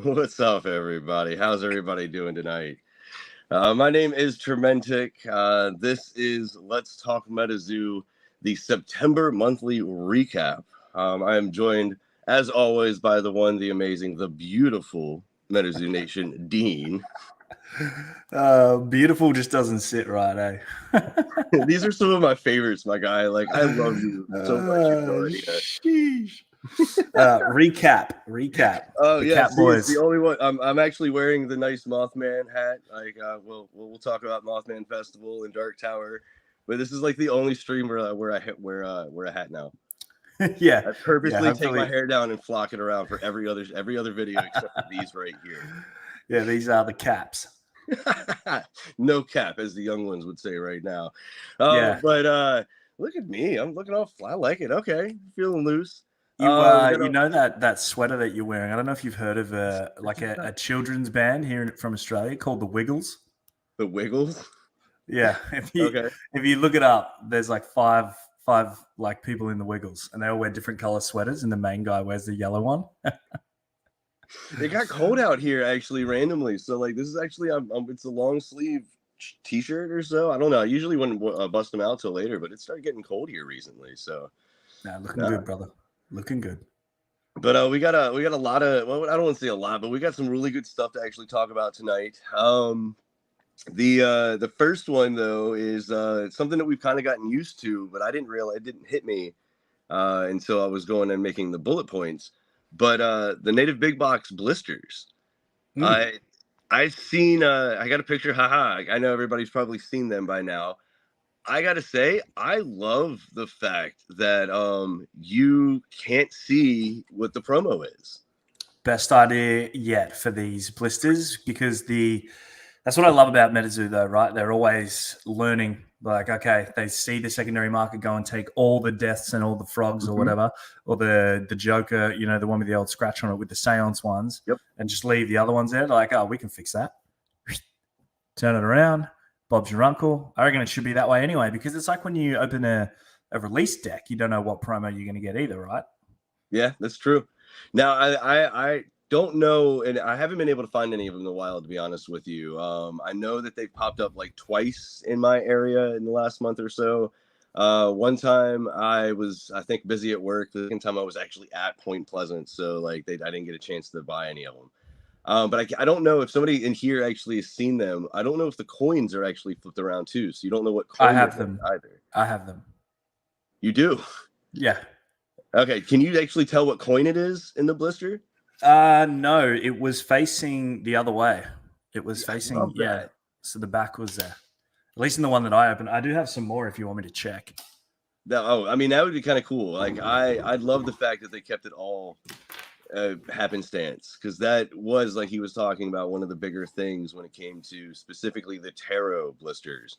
What's up, everybody? How's everybody doing tonight? My name is Turmentic. This is Let's Talk MetaZoo, the September monthly recap. I am joined, as always, by the one, the amazing, the beautiful MetaZoo Nation, Dean. Beautiful just doesn't sit right, eh? These are some of my favorites, my guy. Like, I love you so much. You have no idea. Sheesh. Recap. Oh the yeah, Cat see, Boys. it's the only one. I'm actually wearing the nice Mothman hat. Like, we'll talk about Mothman Festival and Dark Tower, but this is like the only stream where I wear a hat now. Yeah, I purposely take hopefully- my hair down and flock it around for every other video except for these right here. Yeah, these are the caps. No cap, as the young ones would say right now. Yeah. But look at me. I'm looking all flat. I like it. Okay, feeling loose. You know that sweater that you're wearing. I don't know if you've heard of a children's band here from Australia called the Wiggles. The Wiggles. Yeah, if you look it up, there's like five like people in the Wiggles, and they all wear different color sweaters, and the main guy wears the yellow one. It got cold out here actually randomly, so like this is actually it's a long sleeve t-shirt or so. I don't know. I usually wouldn't bust them out till later, but it started getting cold here recently. So, looking good, brother. Looking good. But we got a lot of, well, I don't want to say a lot, but we got some really good stuff to actually talk about tonight. The first one though is something that we've kind of gotten used to, but I didn't realize it didn't hit me until I was going and making the bullet points. But the native big box blisters. I've seen I got a picture, haha. I know everybody's probably seen them by now. I gotta say, I love the fact that you can't see what the promo is. Best idea yet for these blisters, because that's what I love about MetaZoo though, right? They're always learning. Like, okay, they see the secondary market go and take all the deaths and all the frogs or whatever, or the Joker, the one with the old scratch on it with the seance ones, and just leave the other ones there. They're like, oh, we can fix that. Turn it around. Bob's your uncle. I reckon it should be that way anyway, because it's like when you open a release deck, you don't know what promo you're going to get either, right? Yeah, that's true. Now, I don't know, and I haven't been able to find any of them in a while, to be honest with you. I know that they've popped up like twice in my area in the last month or so. One time I was, I think, busy at work. The second time I was actually at Point Pleasant, so like I didn't get a chance to buy any of them. But I don't know if somebody in here actually has seen them. I don't know if the coins are actually flipped around too, so you don't know what coin I have them either. I have them. You do? Yeah. Okay. Can you actually tell what coin it is in the blister? No, it was facing the other way. It was facing, so the back was there. At least in the one that I opened. I do have some more if you want me to check. I mean, that would be kind of cool. Like, I'd love the fact that they kept it all happenstance, because that was, like he was talking about, one of the bigger things when it came to specifically the tarot blisters,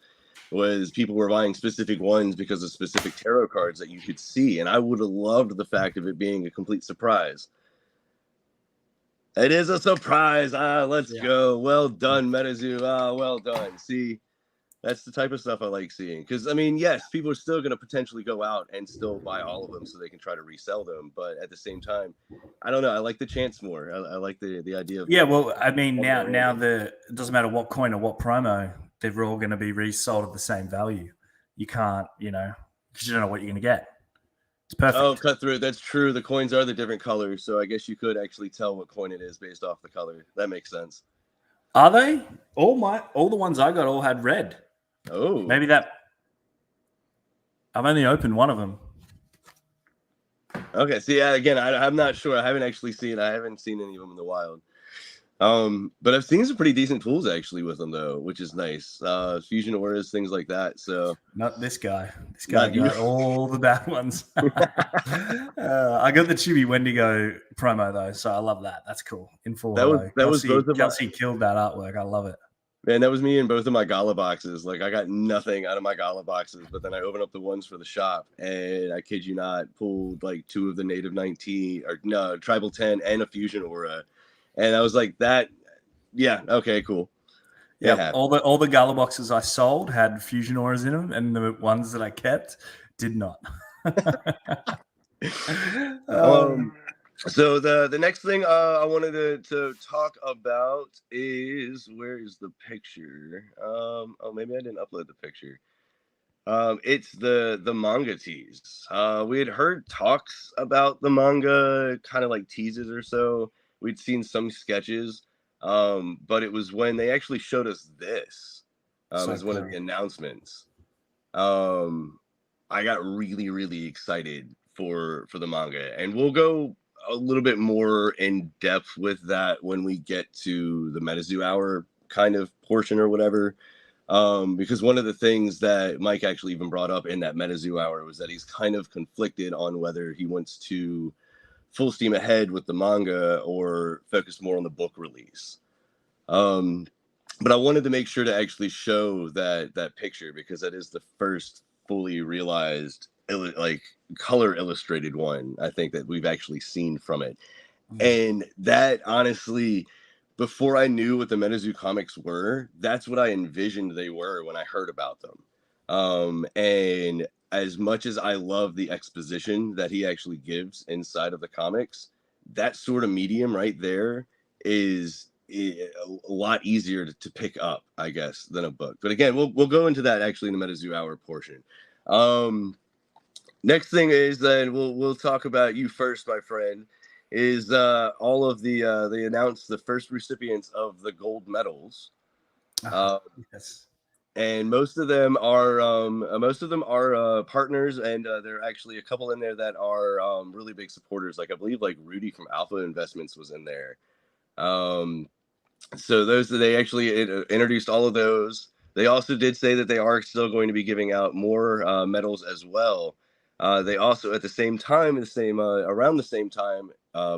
was people were buying specific ones because of specific tarot cards that you could see. And I would have loved the fact of it being a complete surprise. It is a surprise. Let's go. Well done, MetaZoo. Well done. See, that's the type of stuff I like seeing. Because, I mean, yes, people are still going to potentially go out and still buy all of them so they can try to resell them. But at the same time, I don't know. I like the chance more. I like the idea of... Yeah, well, I mean, now it doesn't matter what coin or what promo, they're all going to be resold at the same value. You can't, because you don't know what you're going to get. It's perfect. Oh, cut through. That's true. The coins are the different colors, so I guess you could actually tell what coin it is based off the color. That makes sense. Are they? All the ones I got all had red. Oh. Maybe that... I've only opened one of them. Okay, see, again, I'm not sure. I haven't actually seen... I haven't seen any of them in the wild. But I've seen some pretty decent tools actually with them though, which is nice. Fusion auras, things like that. So not this guy. This guy got all the bad ones. I got the Chibi Wendigo promo though, so I love that. That's cool. In full. That was both of Kelsey killed that artwork. I love it. Man, that was me in both of my gala boxes. Like, I got nothing out of my gala boxes, but then I opened up the ones for the shop, and I kid you not, pulled like 2 of the native 19 or no tribal 10 and a fusion aura. And I was like, that, yeah, okay, cool. Yeah, all the gala boxes I sold had fusion auras in them, and the ones that I kept did not. So the next thing I wanted to talk about is, where is the picture? Oh, maybe I didn't upload the picture. It's the manga tease. We had heard talks about the manga, kind of like teases or so. We'd seen some sketches, but it was when they actually showed us this So as one of cool. the announcements. Um, I got really, really excited for the manga, and we'll go a little bit more in depth with that when we get to the MetaZoo hour kind of portion or whatever. Because one of the things that Mike actually even brought up in that MetaZoo hour was that he's kind of conflicted on whether he wants to full steam ahead with the manga or focus more on the book release. Um, but I wanted to make sure to actually show that picture because that is the first fully realized like color illustrated one I think that we've actually seen from it. And that honestly, before I knew what the MetaZoo comics were, that's what I envisioned they were when I heard about them. And as much as I love the exposition that he actually gives inside of the comics, that sort of medium right there is a lot easier to pick up, I guess, than a book. But again, we'll go into that actually in the MetaZoo hour portion. Next thing is then we'll talk about you first, my friend. Is all of the they announced the first recipients of the gold medals, Yes. and most of them are partners, and there are actually a couple in there that are really big supporters. Like I believe like Rudy from Alpha Investments was in there. Um, so those they actually introduced all of those. They also did say that they are still going to be giving out more medals as well. They also, at the same time, around the same time,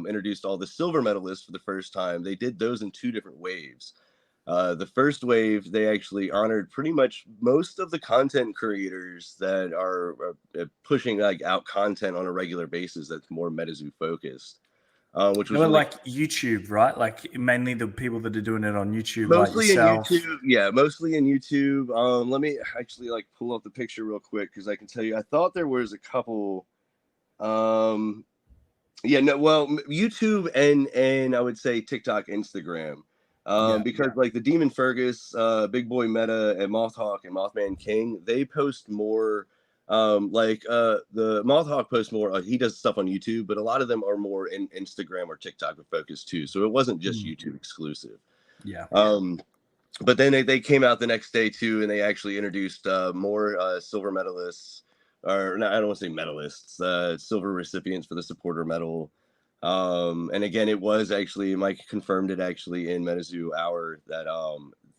introduced all the silver medalists for the first time. They did those in two different waves. The first wave, they actually honored pretty much most of the content creators that are pushing like out content on a regular basis that's more MetaZoo focused, which They was were really like YouTube, right? Like mainly the people that are doing it on YouTube, like mostly in yourself. YouTube. Yeah, mostly in YouTube. Let me actually like pull up the picture real quick because I can tell you. I thought there was a couple. Um, yeah, no, well, YouTube and I would say TikTok, Instagram. Yeah. Because like the Demon Fergus, Big Boy Meta, and Mothhawk and Mothman King, they post more. The Mothhawk posts more. He does stuff on YouTube, but a lot of them are more in Instagram or TikTok focused too. So it wasn't just YouTube exclusive. Yeah. Um, but then they came out the next day too, and they actually introduced more silver medalists, or no, I don't want to say medalists, silver recipients for the supporter medal. And again, it was actually Mike confirmed it actually in MetaZoo Hour that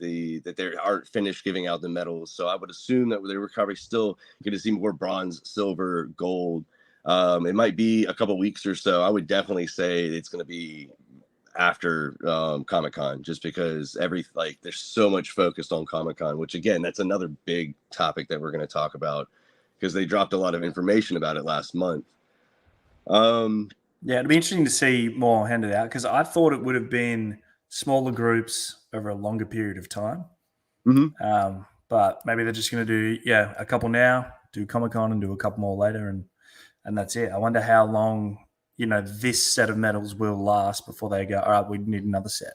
that they aren't finished giving out the medals. So I would assume that they were probably still going to see more bronze, silver, gold. It might be a couple weeks or so. I would definitely say it's going to be after Comic-Con, just because there's so much focused on Comic-Con, which again, that's another big topic that we're going to talk about because they dropped a lot of information about it last month. Yeah, it'd be interesting to see more handed out because I thought it would have been smaller groups over a longer period of time. Mhm. But maybe they're just going to do a couple now, do Comic Con, and do a couple more later, and that's it. I wonder how long this set of medals will last before they go. All right, we need another set.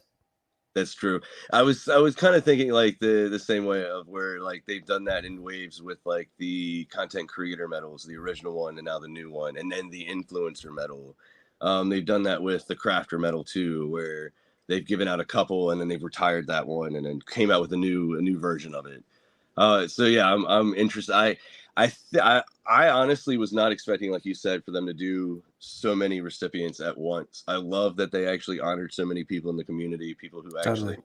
That's true. I was kind of thinking like the same way of where like they've done that in waves with like the content creator medals, the original one and now the new one, and then the influencer medal. They've done that with the crafter medal too, where they've given out a couple and then they've retired that one and then came out with a new version of it. So yeah, I'm interested. I honestly was not expecting, like you said, for them to do so many recipients at once. I love that they actually honored so many people in the community, people who Totally.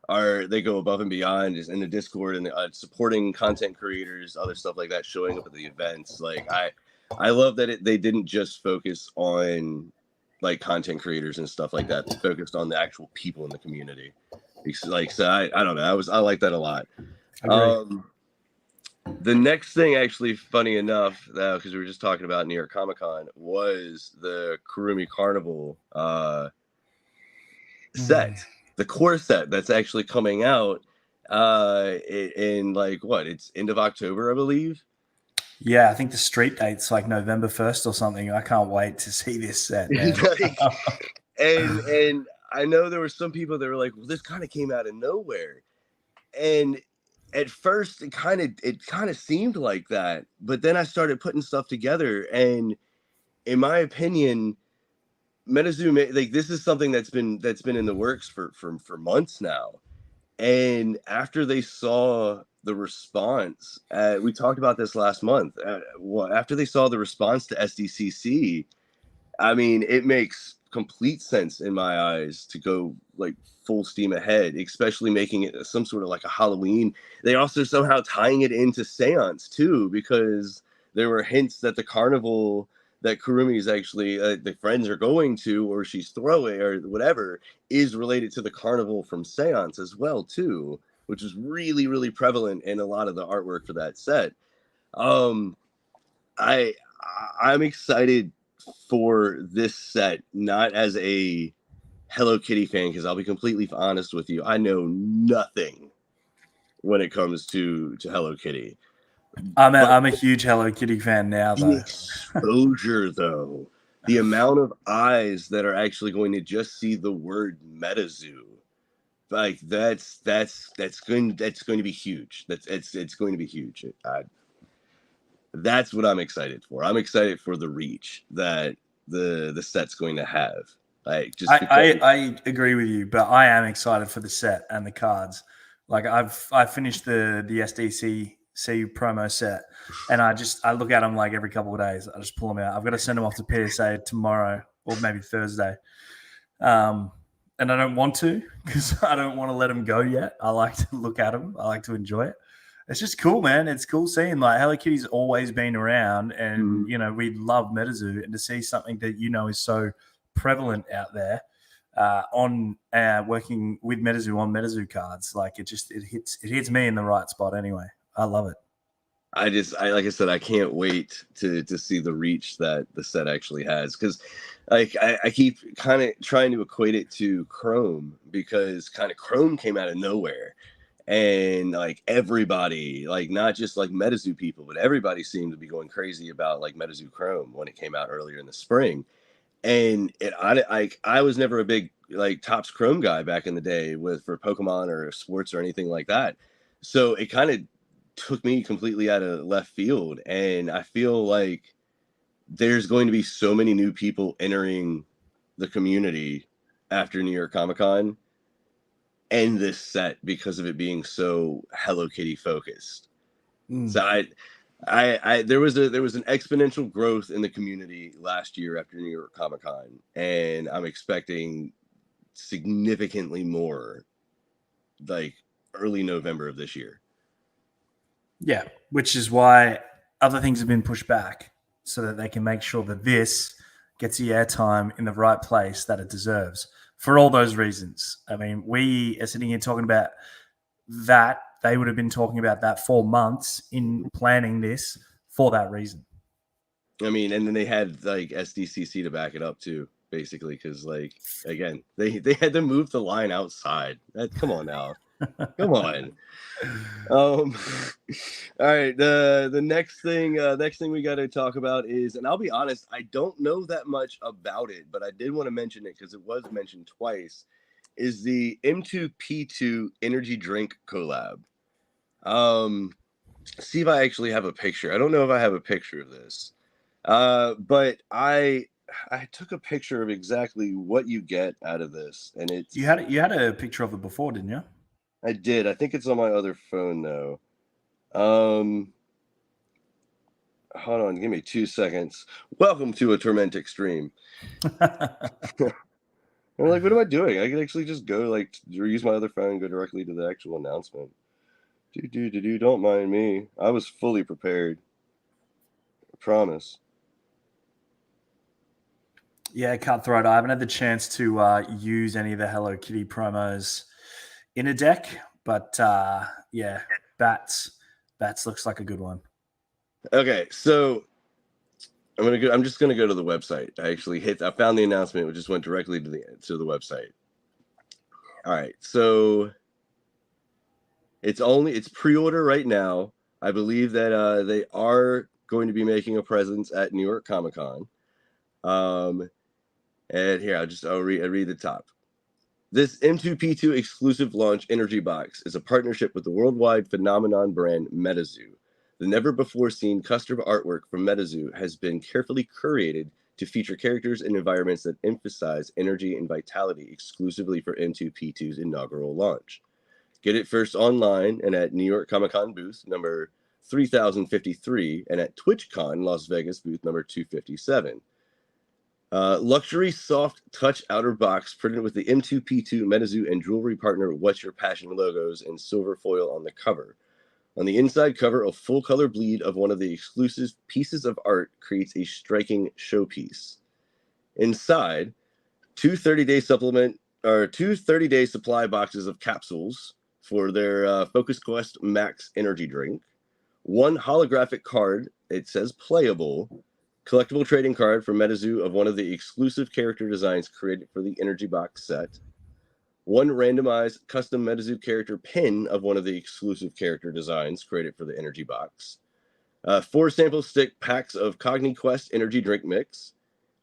actually they go above and beyond just in the Discord and supporting content creators, other stuff like that, showing up at the events. Like I love that they didn't just focus on like content creators and stuff like that. They focused on the actual people in the community. Like so, I don't know. I like that a lot. Agree. The next thing, actually, funny enough, because we were just talking about New York Comic Con, was the Kurumi Carnival set, the core set that's actually coming out in like what? It's end of October, I believe. Yeah, I think the street date's like November 1st or something. I can't wait to see this set, man. Like, and I know there were some people that were like, well, this kind of came out of nowhere. And at first it kind of seemed like that, but then I started putting stuff together, and in my opinion, MetaZoo, like, this is something that's been in the works for months now. And after they saw the response, we talked about this last month. Well, after they saw the response to SDCC, I mean, it makes complete sense in my eyes to go like full steam ahead, especially making it some sort of like a Halloween. They also somehow tying it into Seance too, because there were hints that the carnival that Kurumi's actually the friends are going to, or she's throwing, or whatever, is related to the carnival from Seance as well too, which is really really prevalent in a lot of the artwork for that set. Um, I I'm excited for this set, not as a Hello Kitty fan, because I'll be completely honest with you, I know nothing when it comes to Hello Kitty. But I'm a huge Hello Kitty fan now, the though. exposure, though, the amount of eyes that are actually going to just see the word MetaZoo, like that's going to be huge. It's going to be huge. That's what I'm excited for. I'm excited for the reach that the set's going to have. Like, just because. I agree with you, but I am excited for the set and the cards. Like I finished the SDCC promo set, and I look at them like every couple of days. I just pull them out. I've got to send them off to PSA tomorrow or maybe Thursday. And I don't want to because I don't want to let them go yet. I like to look at them. I like to enjoy it. It's just cool, man. It's cool seeing like Hello Kitty's always been around, and we love MetaZoo, and to see something that is so prevalent out there on working with MetaZoo on MetaZoo cards, like it hits me in the right spot. Anyway, I love it. I like I said, I can't wait to see the reach that the set actually has, because like I keep kind of trying to equate it to Chrome, because kind of Chrome came out of nowhere, and like everybody, like not just like MetaZoo people, but everybody seemed to be going crazy about like MetaZoo Chrome when it came out earlier in the spring. And I was never a big like Topps Chrome guy back in the day for Pokemon or sports or anything like that, so it kind of took me completely out of left field. And I feel like there's going to be so many new people entering the community after New York Comic Con and this set, because of it being so Hello Kitty focused. So there was an exponential growth in the community last year after New York Comic Con, and I'm expecting significantly more like early November of this year. Yeah, which is why other things have been pushed back so that they can make sure that this gets the airtime in the right place that it deserves for all those reasons. I mean, we are sitting here talking about that. They would have been talking about that for months in planning this for that reason. I mean, and then they had like SDCC to back it up too, basically, because like again, they had to move the line outside. Come on now, come on. All right. The next thing we got to talk about is, and I'll be honest, I don't know that much about it, but I did want to mention it because it was mentioned twice. Is the M2P2 energy drink collab? See if I actually have a picture. I don't know if I have a picture of this. But I took a picture of exactly what you get out of this, and it's you had a picture of it before, didn't you? I did. I think it's on my other phone though. Hold on, give me 2 seconds. Welcome to a Turmentic stream. I'm like, what am I doing? I can actually just go like use my other phone and go directly to the actual announcement. Don't mind me. I was fully prepared. I promise. Yeah, Cutthroat. I haven't had the chance to use any of the Hello Kitty promos in a deck, but yeah, Bats looks like a good one. Okay, so I'm just gonna go to the website. I found the announcement, which just went directly to the website. All right, so it's pre-order right now. I believe that they are going to be making a presence at New York Comic Con. And here, I'll read the top. This M2P2 exclusive launch energy box is a partnership with the worldwide phenomenon brand MetaZoo. The never-before-seen custom artwork from MetaZoo has been carefully curated to feature characters and environments that emphasize energy and vitality exclusively for M2P2's inaugural launch. Get it first online and at New York Comic Con booth number 3053 and at TwitchCon Las Vegas booth number 257. Luxury soft touch outer box printed with the M2P2 MetaZoo and jewelry partner What's Your Passion logos and silver foil on the cover. On the inside cover, a full color bleed of one of the exclusive pieces of art creates a striking showpiece. Inside, two 30-day supply boxes of capsules for their Focus Quest Max energy drink, one holographic card, it says playable, collectible trading card from MetaZoo of one of the exclusive character designs created for the energy box set, one randomized custom MetaZoo character pin of one of the exclusive character designs created for the energy box, 4 sample stick packs of CogniQuest energy drink mix,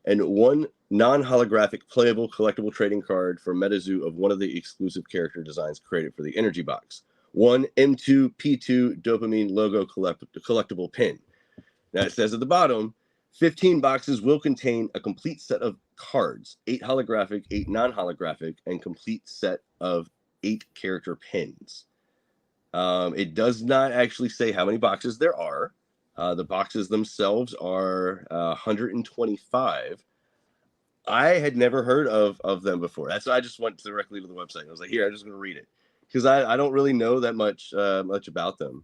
and one non-holographic playable collectible trading card for MetaZoo of one of the exclusive character designs created for the energy box, one M2P2 dopamine logo collectible pin. Now it says at the bottom, 15 boxes will contain a complete set of cards, 8 holographic, 8 non-holographic, and complete set of 8 character pins. It does not actually say how many boxes there are. The boxes themselves are 125. I had never heard of them before. That's why I just went directly to the website. I was like, here, I'm just going to read it. Because I don't really know that much about them.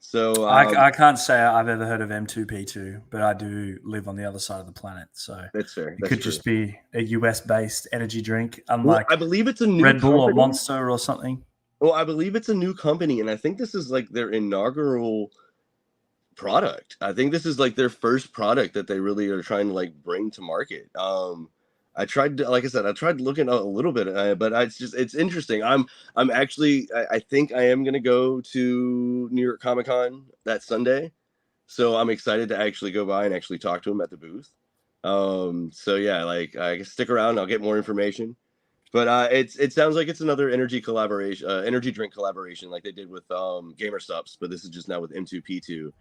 So I can't say I've ever heard of M2P2, but I do live on the other side of the planet, so that's fair. It could just be a US-based energy drink, well, unlike I believe it's a new Red Bull company. or Monster or something. Well, I believe it's a new company, and I think this is like their inaugural product. I think this is like their first product that they really are trying to like bring to market. I tried to, like I said, I tried looking a little bit, but it's interesting. I think I am gonna go to New York Comic Con that Sunday, so I'm excited to actually go by and actually talk to him at the booth. So yeah, like I can stick around. I'll get more information, but it sounds like it's another energy drink collaboration, like they did with GamerSups, but this is just now with M2P2.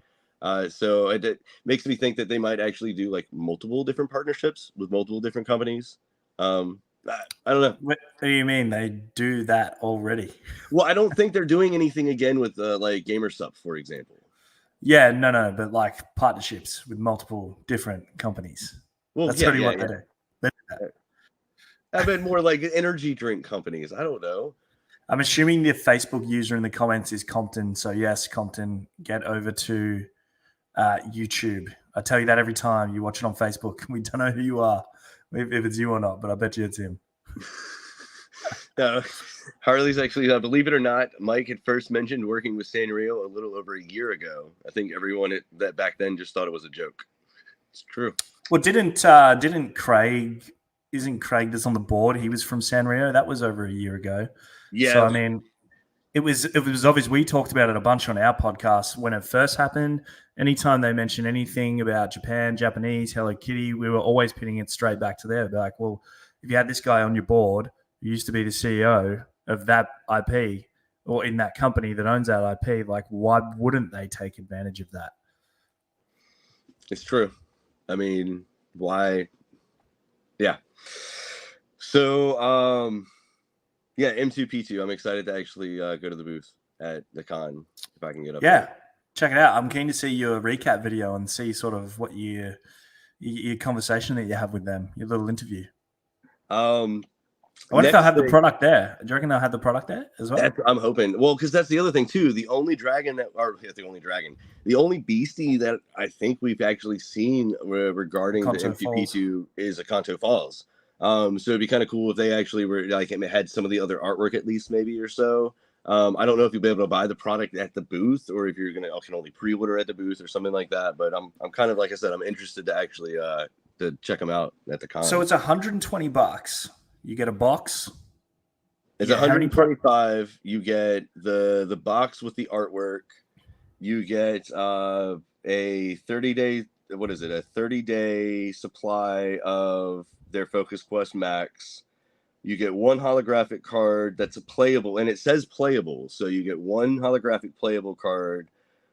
So it makes me think that they might actually do like multiple different partnerships with multiple different companies. I don't know. What do you mean they do that already? Well, I don't think they're doing anything again with like GamerSup, for example. Yeah, no, but like partnerships with multiple different companies. Well, that's really what they do. They do that. I meant more like energy drink companies. I don't know. I'm assuming the Facebook user in the comments is Compton. So yes, Compton, get over to YouTube. I tell you that every time you watch it on Facebook. We don't know who you are, if it's you or not, but I bet you it's him. No, Harley's actually, believe it or not, Mike had first mentioned working with Sanrio a little over a year ago. I think everyone that back then just thought it was a joke. It's true. Well, didn't Craig? Isn't Craig that's on the board? He was from Sanrio. That was over a year ago. Yeah. So I mean, it was obvious. We talked about it a bunch on our podcast when it first happened. Anytime they mentioned anything about Japan, Japanese, Hello Kitty, we were always pinning it straight back to there. Like, well, if you had this guy on your board who used to be the CEO of that IP or in that company that owns that IP, like, why wouldn't they take advantage of that? It's true. I mean, why? Yeah. So, yeah, M2P2. I'm excited to actually go to the booth at the con if I can get up. Yeah, there. Check it out. I'm keen to see your recap video and see sort of what your conversation that you have with them, your little interview. I wonder if they'll have the product there. Do you reckon they'll have the product there as well? I'm hoping. Well, because that's the other thing too. The only beastie that I think we've actually seen regarding the M2P2 is a Kanto Falls. So it'd be kind of cool if they actually were like had some of the other artwork at least maybe or so. I don't know if you'll be able to buy the product at the booth or if you're can only pre-order at the booth or something like that. But I'm kind of, like I said, I'm interested to actually to check them out at the con. So it's $120. You get a box. It's $125. You get the box with the artwork. You get a 30-day, what is it? A 30-day supply of their Focus Quest Max. You get one holographic card that's a playable, and it says playable. So you get one holographic playable card,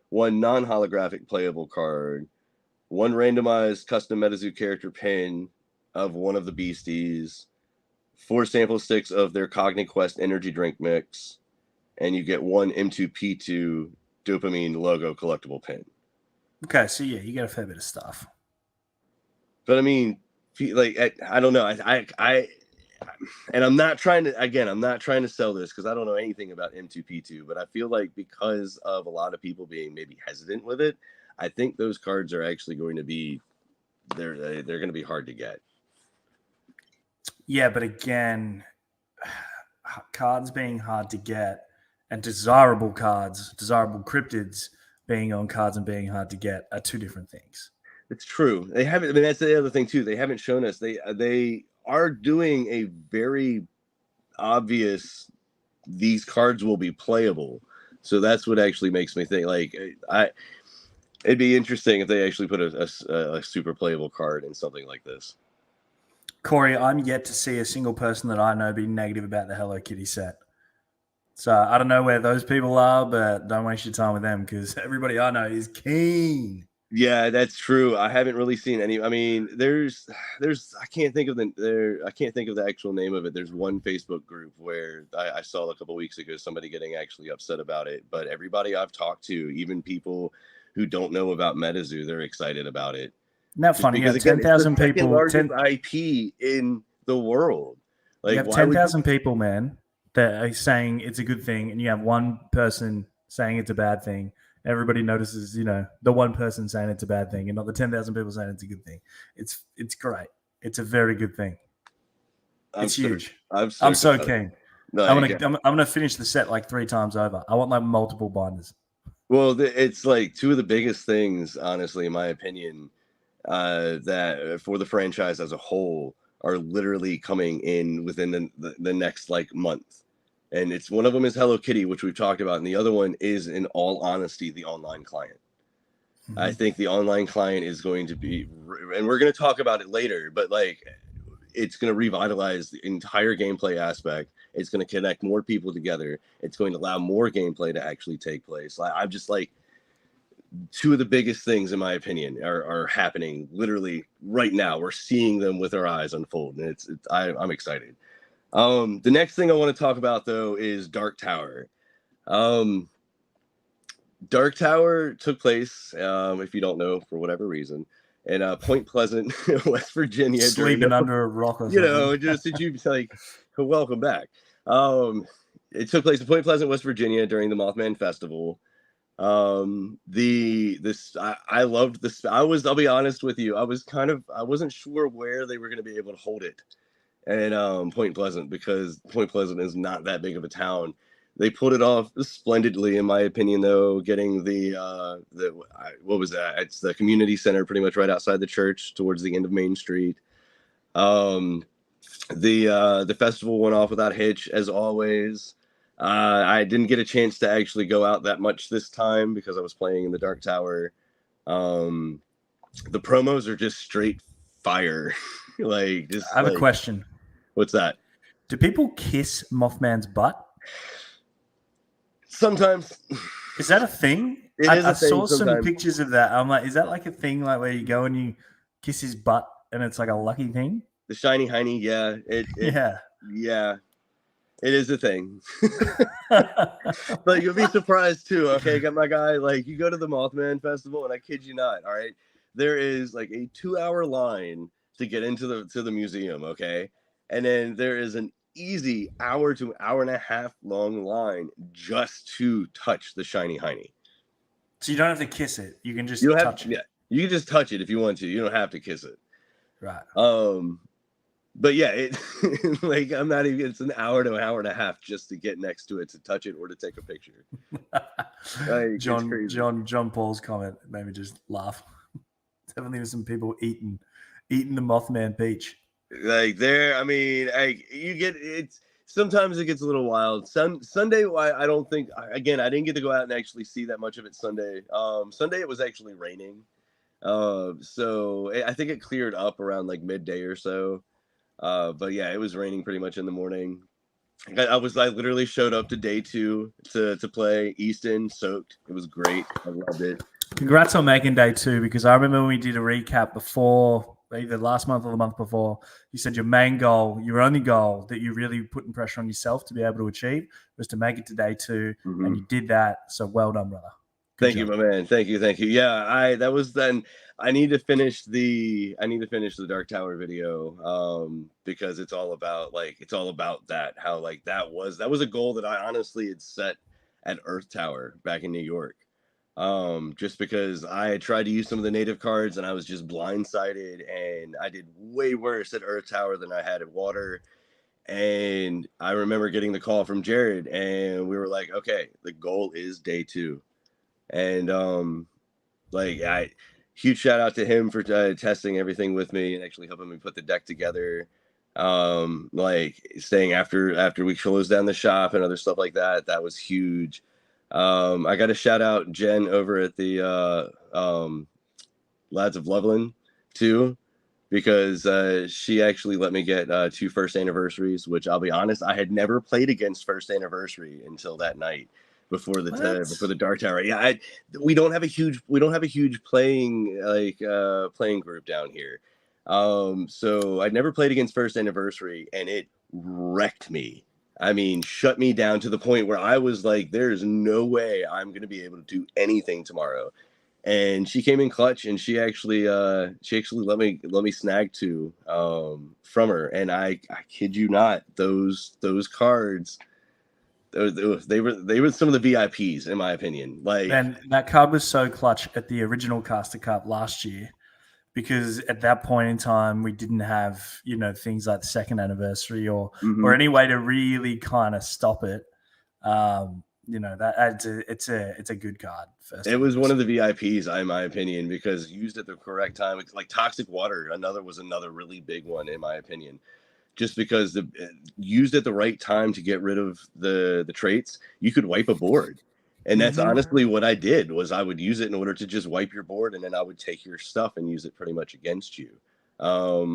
one non-holographic playable card, one randomized custom MetaZoo character pin of one of the beasties, 4 sample sticks of their CogniQuest energy drink mix, and you get one M2P2 dopamine logo collectible pin. Okay, so yeah, you get a fair bit of stuff. But I mean, like, I don't know. I and I'm not trying to sell this because I don't know anything about M2P2, but I feel like because of a lot of people being maybe hesitant with it, I think those cards are actually going to be they're going to be hard to get. Yeah, but again, cards being hard to get and desirable cards, desirable cryptids being on cards and being hard to get are two different things. It's true. They haven't. I mean, that's the other thing too. They haven't shown us. They are doing a very obvious. These cards will be playable, so that's what actually makes me think. Like, it'd be interesting if they actually put a super playable card in something like this. Corey, I'm yet to see a single person that I know be negative about the Hello Kitty set. So I don't know where those people are, but don't waste your time with them because everybody I know is keen. Yeah, that's true. I haven't really seen any. I mean, there's I can't think of the actual name of it. There's one Facebook group where I saw a couple weeks ago somebody getting actually upset about it. But everybody I've talked to, even people who don't know about MetaZoo, they're excited about it. Isn't that funny? Because you have 10,000 people. Largest IP in the world. Like, you have 10,000 people, man, that are saying it's a good thing, and you have one person saying it's a bad thing. Everybody notices, the one person saying it's a bad thing, and not the 10,000 people saying it's a good thing. It's great. It's a very good thing. It's huge. I'm so keen. No, I'm gonna finish the set like 3 times over. I want like multiple binders. Well, it's like two of the biggest things, honestly, in my opinion, that for the franchise as a whole are literally coming in within the next like month. And it's one of them is Hello Kitty, which we've talked about, and the other one is, in all honesty, the online client. Mm-hmm. I think the online client is going to be, and we're going to talk about it later, but like, it's going to revitalize the entire gameplay aspect. It's going to connect more people together. It's going to allow more gameplay to actually take place. I'm just like, two of the biggest things, in my opinion, are happening literally right now. We're seeing them with our eyes unfold, and I'm excited. The next thing I want to talk about, though, is Dark Tower. Dark Tower took place, if you don't know, for whatever reason, in Point Pleasant, West Virginia. Sleeping under a rock or something. Just that you like, welcome back. It took place in Point Pleasant, West Virginia during the Mothman Festival. I loved this. I'll be honest with you, I wasn't sure where they were going to be able to hold it. And Point Pleasant, because Point Pleasant is not that big of a town. They pulled it off splendidly, in my opinion, though, getting what was that? It's the community center pretty much right outside the church towards the end of Main Street. The festival went off without hitch, as always. I didn't get a chance to actually go out that much this time because I was playing in the Dark Tower. The promos are just straight fire. I have a question. What's that? Do people kiss Mothman's butt? Sometimes. Is that a thing? I saw some pictures of that. I'm like, is that like a thing, like where you go and you kiss his butt and it's like a lucky thing? The shiny hiney, yeah. Yeah. It is a thing. But you'll be surprised too. Okay, got my guy. Like, you go to the Mothman Festival, and I kid you not, all right, there is like a 2-hour line to get into the museum, okay? And then there is an easy hour to hour and a half long line just to touch the shiny hiney. So you don't have to kiss it. You can just touch it. Yeah, you can just touch it if you want to. You don't have to kiss it. Right. But yeah, like, I'm not even. It's an hour to an hour and a half just to get next to it, to touch it or to take a picture. Like, John Paul's comment made me just laugh. Definitely with some people eating the Mothman peach. Like, there, I mean, like, you get it's sometimes it gets a little wild. Sunday, I don't think. Again, I didn't get to go out and actually see that much of it Sunday. Sunday it was actually raining, so I think it cleared up around like midday or so. But yeah, it was raining pretty much in the morning. I literally showed up to day 2 to play Easton soaked. It was great. I loved it. Congrats on making day 2, because I remember when we did a recap before, either last month or the month before, you said your main goal, your only goal that you really putting pressure on yourself to be able to achieve was to make it to day 2, and you did that. So well done, brother. Thank you, my man. Thank you. Yeah, that was then. I need to finish the Dark Tower video, because it's all about that. How like that was a goal that I honestly had set at Earth Tower back in New York. Just because I had tried to use some of the native cards and I was just blindsided, and I did way worse at Earth Tower than I had at Water. And I remember getting the call from Jared, and we were like, okay, the goal is day 2. And huge shout out to him for testing everything with me and actually helping me put the deck together. Staying after we closed down the shop and other stuff like that. That was huge. I got to shout out Jen over at the Lads of Loveland too, because she actually let me get 2 first anniversaries, which I'll be honest, I had never played against first anniversary until that night before the Dark Tower. Yeah, we don't have a huge playing group down here. So I'd never played against first anniversary, and it wrecked me. I mean, shut me down to the point where I was like, there's no way I'm going to be able to do anything tomorrow. And she came in clutch, and she actually let me snag 2 from her. And I kid you not, those cards, they were some of the VIPs in my opinion. Like, and that card was so clutch at the original Caster Cup last year, because at that point in time we didn't have things like the second anniversary or any way to really kind of stop it. It's a good card. It was one of the VIPs, in my opinion, because used at the correct time. Like Toxic Water, was another really big one in my opinion. Just because used at the right time to get rid of the traits, you could wipe a board. And that's honestly what I did. Was I would use it in order to just wipe your board, and then I would take your stuff and use it pretty much against you. A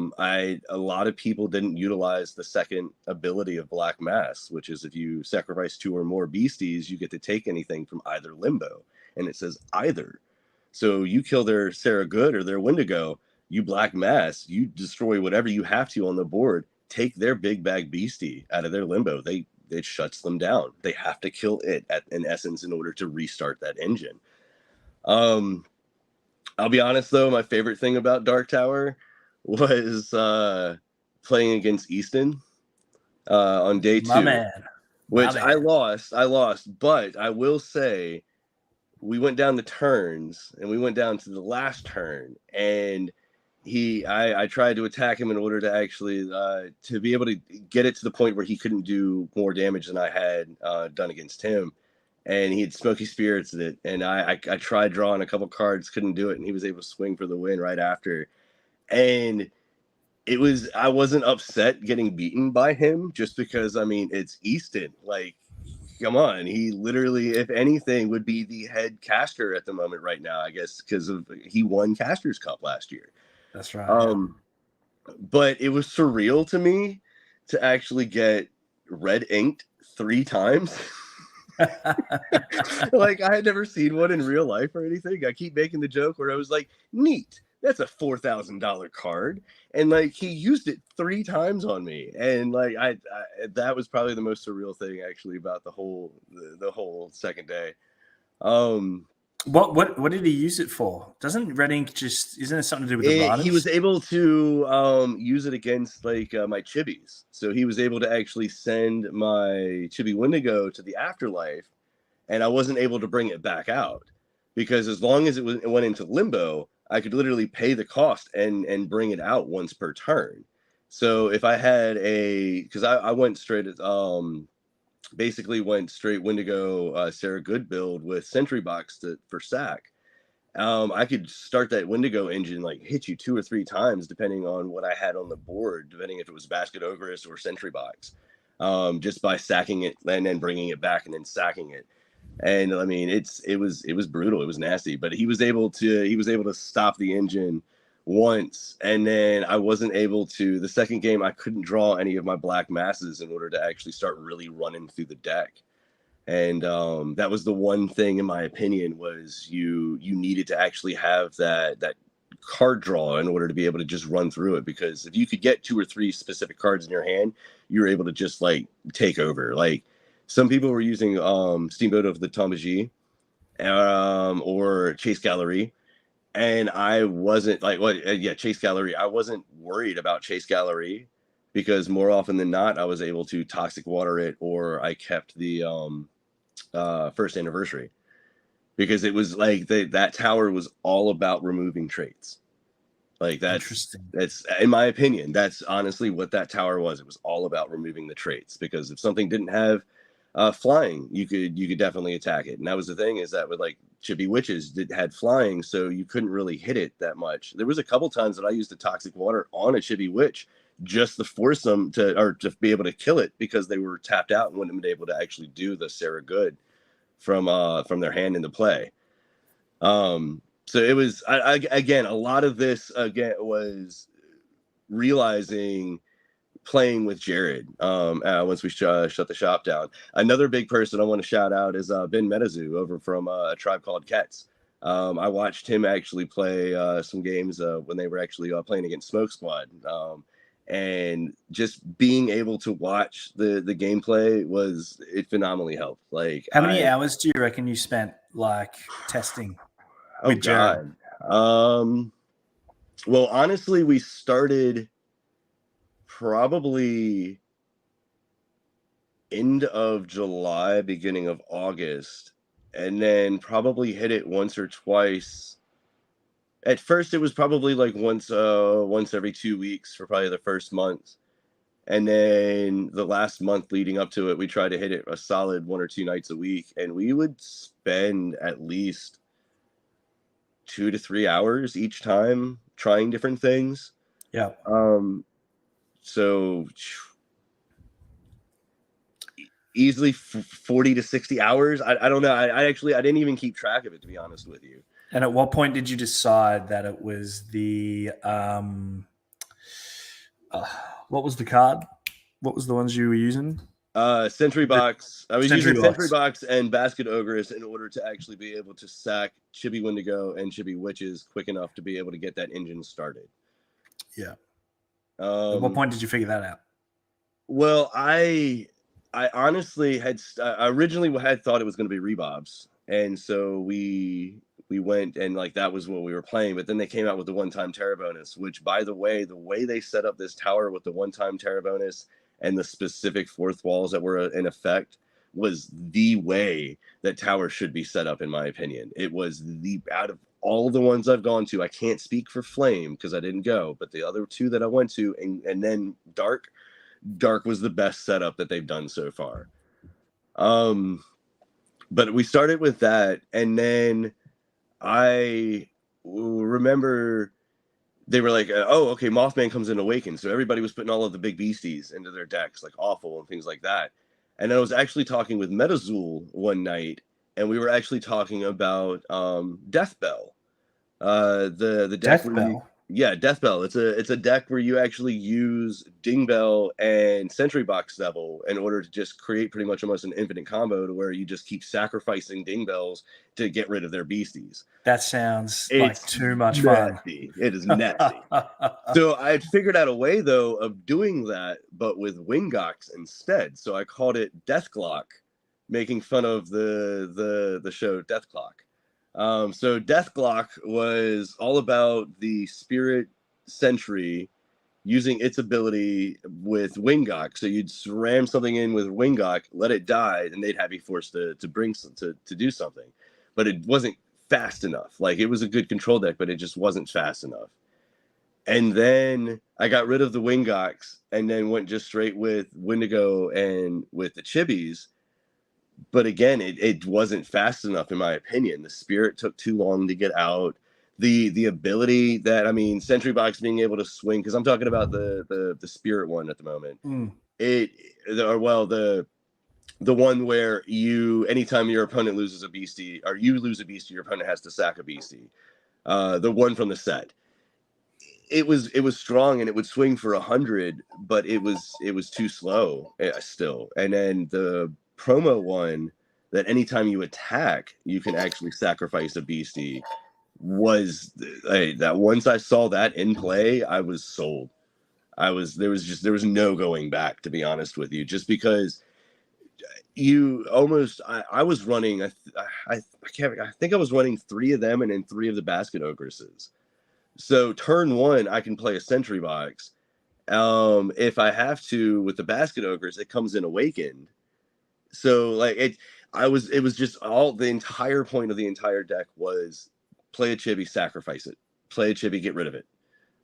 lot of people didn't utilize the second ability of Black Mass, which is if you sacrifice 2 or more beasties, you get to take anything from either limbo, and it says either. So you kill their Sarah Good or their Wendigo, you Black Mass, you destroy whatever you have to on the board, take their big bag beastie out of their limbo. It shuts them down. They have to kill it in essence in order to restart that engine. I'll be honest though, my favorite thing about Dark Tower was playing against Easton on day 2. I lost, but I will say we went down the turns, and we went down to the last turn, and I tried to attack him in order to actually to be able to get it to the point where he couldn't do more damage than I had done against him. And he had Smoky Spirits in it, and I tried drawing a couple cards, couldn't do it, and he was able to swing for the win right after. And I wasn't upset getting beaten by him, just because, I mean, it's Easton. Like, come on, he literally, if anything, would be the head caster at the moment right now, I guess, because he won Casters Cup last year. That's right. But it was surreal to me to actually get red inked 3 times. Like, I had never seen one in real life or anything. I keep making the joke where I was like, neat, that's a $4,000 card, and like he used it 3 times on me, and like I that was probably the most surreal thing actually about the whole second day. What did he use it for? Doesn't red ink isn't it something to do with the riders? He was able to use it against like my chibis. So he was able to actually send my chibi Wendigo to the afterlife, and I wasn't able to bring it back out, because as long as it went into limbo, I could literally pay the cost and bring it out once per turn. So if I had because I went straight basically went straight Wendigo Sarah Good build with Sentry Box for sack. I could start that Wendigo engine, like hit you 2 or 3 times depending on what I had on the board, depending if it was Basket Ogress or Sentry Box. just by sacking it and then bringing it back and then sacking it. And I mean, it was brutal. It was nasty, but he was able to stop the engine once, and then I wasn't able to. The second game, I couldn't draw any of my black masses in order to actually start really running through the deck. And that was the one thing, in my opinion, was you needed to actually have that card draw in order to be able to just run through it, because if you could get 2 or 3 specific cards in your hand, you were able to just like take over. Like some people were using Steamboat of the Tamaji or Chase Gallery, and I wasn't like Chase Gallery. I wasn't worried about Chase Gallery because more often than not I was able to toxic water it, or I kept the first anniversary, because it was like that tower was all about removing traits. Like that's in my opinion, that's honestly what that tower was. It was all about removing the traits, because if something didn't have flying, you could definitely attack it. And that was the thing, is that with like Chibi Witches that had flying, so you couldn't really hit it that much. There was a couple times that I used the toxic water on a Chibi Witch just to force them to be able to kill it, because they were tapped out and wouldn't have been able to actually do the Sarah Good from their hand into play. So it was again, a lot of this again was realizing, playing with Jared once we shut the shop down. Another big person I want to shout out is Ben MetaZoo over from A Tribe Called Cats. I watched him actually play some games when they were actually playing against Smoke Squad. And just being able to watch the gameplay it phenomenally helped. Like, how many hours do you reckon you spent like testing with Jared? Well, honestly, we started probably end of July, beginning of August, and then probably hit it once or twice. At first, it was probably like once every 2 weeks for probably the first month. And then the last month leading up to it, we tried to hit it a solid 1 or 2 nights a week. And we would spend at least 2 to 3 hours each time trying different things. Yeah. So easily 40 to 60 hours. I don't know. I didn't even keep track of it, to be honest with you. And at what point did you decide that it was the what was the card? What was the ones you were using? Sentry Box. I was using Sentry Box and Basket Ogress in order to actually be able to sack Chibi Wendigo and Chibi Witches quick enough to be able to get that engine started. Yeah. At what point did you figure that out? Well, I honestly I originally had thought it was going to be Rebobs, and so we went and like that was what we were playing. But then they came out with the one-time Terra bonus, which, by the way they set up this tower with the one-time Terra bonus and the specific fourth walls that were in effect was the way that tower should be set up, in my opinion. It was out of all the ones I've gone to, I can't speak for Flame because I didn't go, but the other 2 that I went to, and then Dark was the best setup that they've done so far. But we started with that, and then I remember they were like, oh, okay, Mothman comes in Awaken. So everybody was putting all of the big beasties into their decks, like Awful and things like that. And then I was actually talking with MetaZoo one night, and we were actually talking about Death Bell. The deck Death Bell. Death Bell. It's a deck where you actually use Ding Bell and Sentry Box Devil in order to just create pretty much almost an infinite combo, to where you just keep sacrificing Ding Bells to get rid of their beasties. That sounds like too much fun. It is nasty. So I had figured out a way, though, of doing that, but with Wingox instead. So I called it Death Clock, making fun of the show Death Clock. So Death Clock was all about the Spirit Sentry using its ability with Wingock. So you'd ram something in with Wingock, let it die, and they'd have you forced to do something. But it wasn't fast enough. Like, it was a good control deck, but it just wasn't fast enough. And then I got rid of the Wingocks and then went just straight with Wendigo and with the Chibis. But again, it wasn't fast enough, in my opinion. The Spirit took too long to get out. The ability that, I mean, Sentry Box being able to swing, because I'm talking about the Spirit one at the moment. the one where anytime your opponent loses a beastie or you lose a beastie, your opponent has to sack a beastie. The one from the set. It was strong and it would swing for 100, but it was too slow still. And then the promo one that anytime you attack, you can actually sacrifice a beastie was that once I saw that in play, I was sold. There was no going back, to be honest with you, just because I was running I think I was running 3 of them and then 3 of the basket ogresses. So turn 1, I can play a sentry box. If I have to with the basket ogres, it comes in awakened. So like it was just all the entire point of the entire deck was play a chibi, sacrifice it. Play a chibi, get rid of it.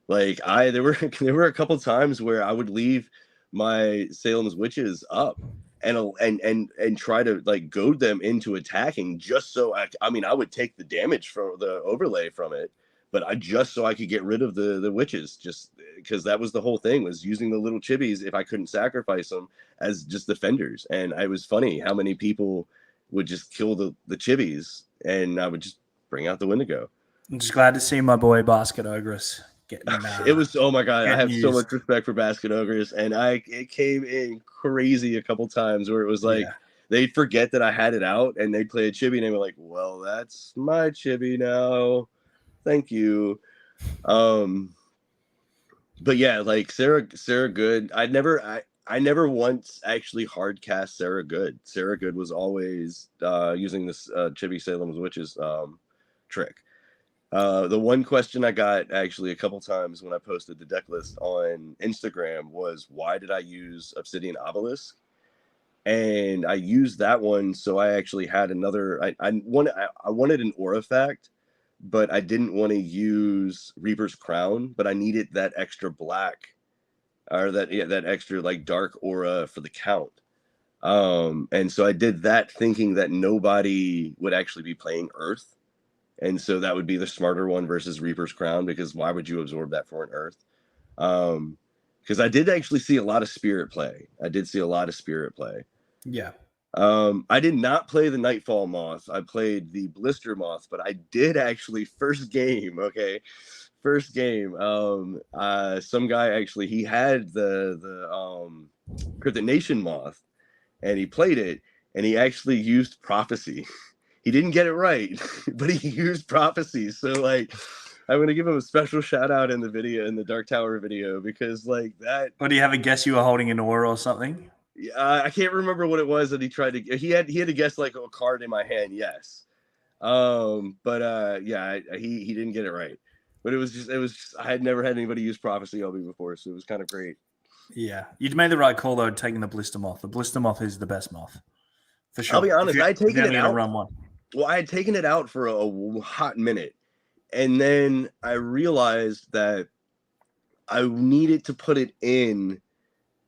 Like there were a couple times where I would leave my Salem's Witches up and try to like goad them into attacking just so I mean I would take the damage from the overlay from it, but just so I could get rid of the witches, just because that was the whole thing, was using the little chibis if I couldn't sacrifice them as just defenders. And it was funny how many people would just kill the chibis and I would just bring out the Wendigo. I'm just glad to see my boy Basket Ogress getting. It was, oh my god! I have used. So much respect for Basket Ogres, and it came in crazy a couple times where it was like they'd forget that I had it out, and they'd play a chibi, and they were like, "Well, that's my chibi now, thank you." But yeah, like Sarah Good, I never once actually hard cast Sarah Good. Sarah Good was always using this Chibi Salem's Witches trick. The one question I got actually a couple times when I posted the deck list on Instagram was, why did I use Obsidian Obelisk? And I used that one, so I actually had another. I wanted an Aurafact, but I didn't want to use Reaper's Crown, but I needed that extra black, or that extra like dark aura for the count. And so I did that thinking that nobody would actually be playing Earth. And so that would be the smarter one versus Reaper's Crown, because why would you absorb that for an Earth? Because I did actually see a lot of Spirit play. Yeah. I did not play the Nightfall Moth. I played the Blister Moth, but I did actually first game. Some guy actually, he had the Cryptic Nation Moth, and he played it, and he actually used Prophecy. He didn't get it right, but he used Prophecy. So like, I'm gonna give him a special shout out in the video, in the Dark Tower video, because like that. What, do you have a guess you were holding an aura or something? I can't remember what it was that he tried to. He had to guess like a card in my hand. Yes, but he didn't get it right. But it was just I had never had anybody use Prophecy on me before, so it was kind of great. Yeah, you'd made the right call though, taking the Blister Moth. The Blister Moth is the best moth, for sure. I'll be honest, I had taken it out. Run one. Well, I had taken it out for a hot minute, and then I realized that I needed to put it in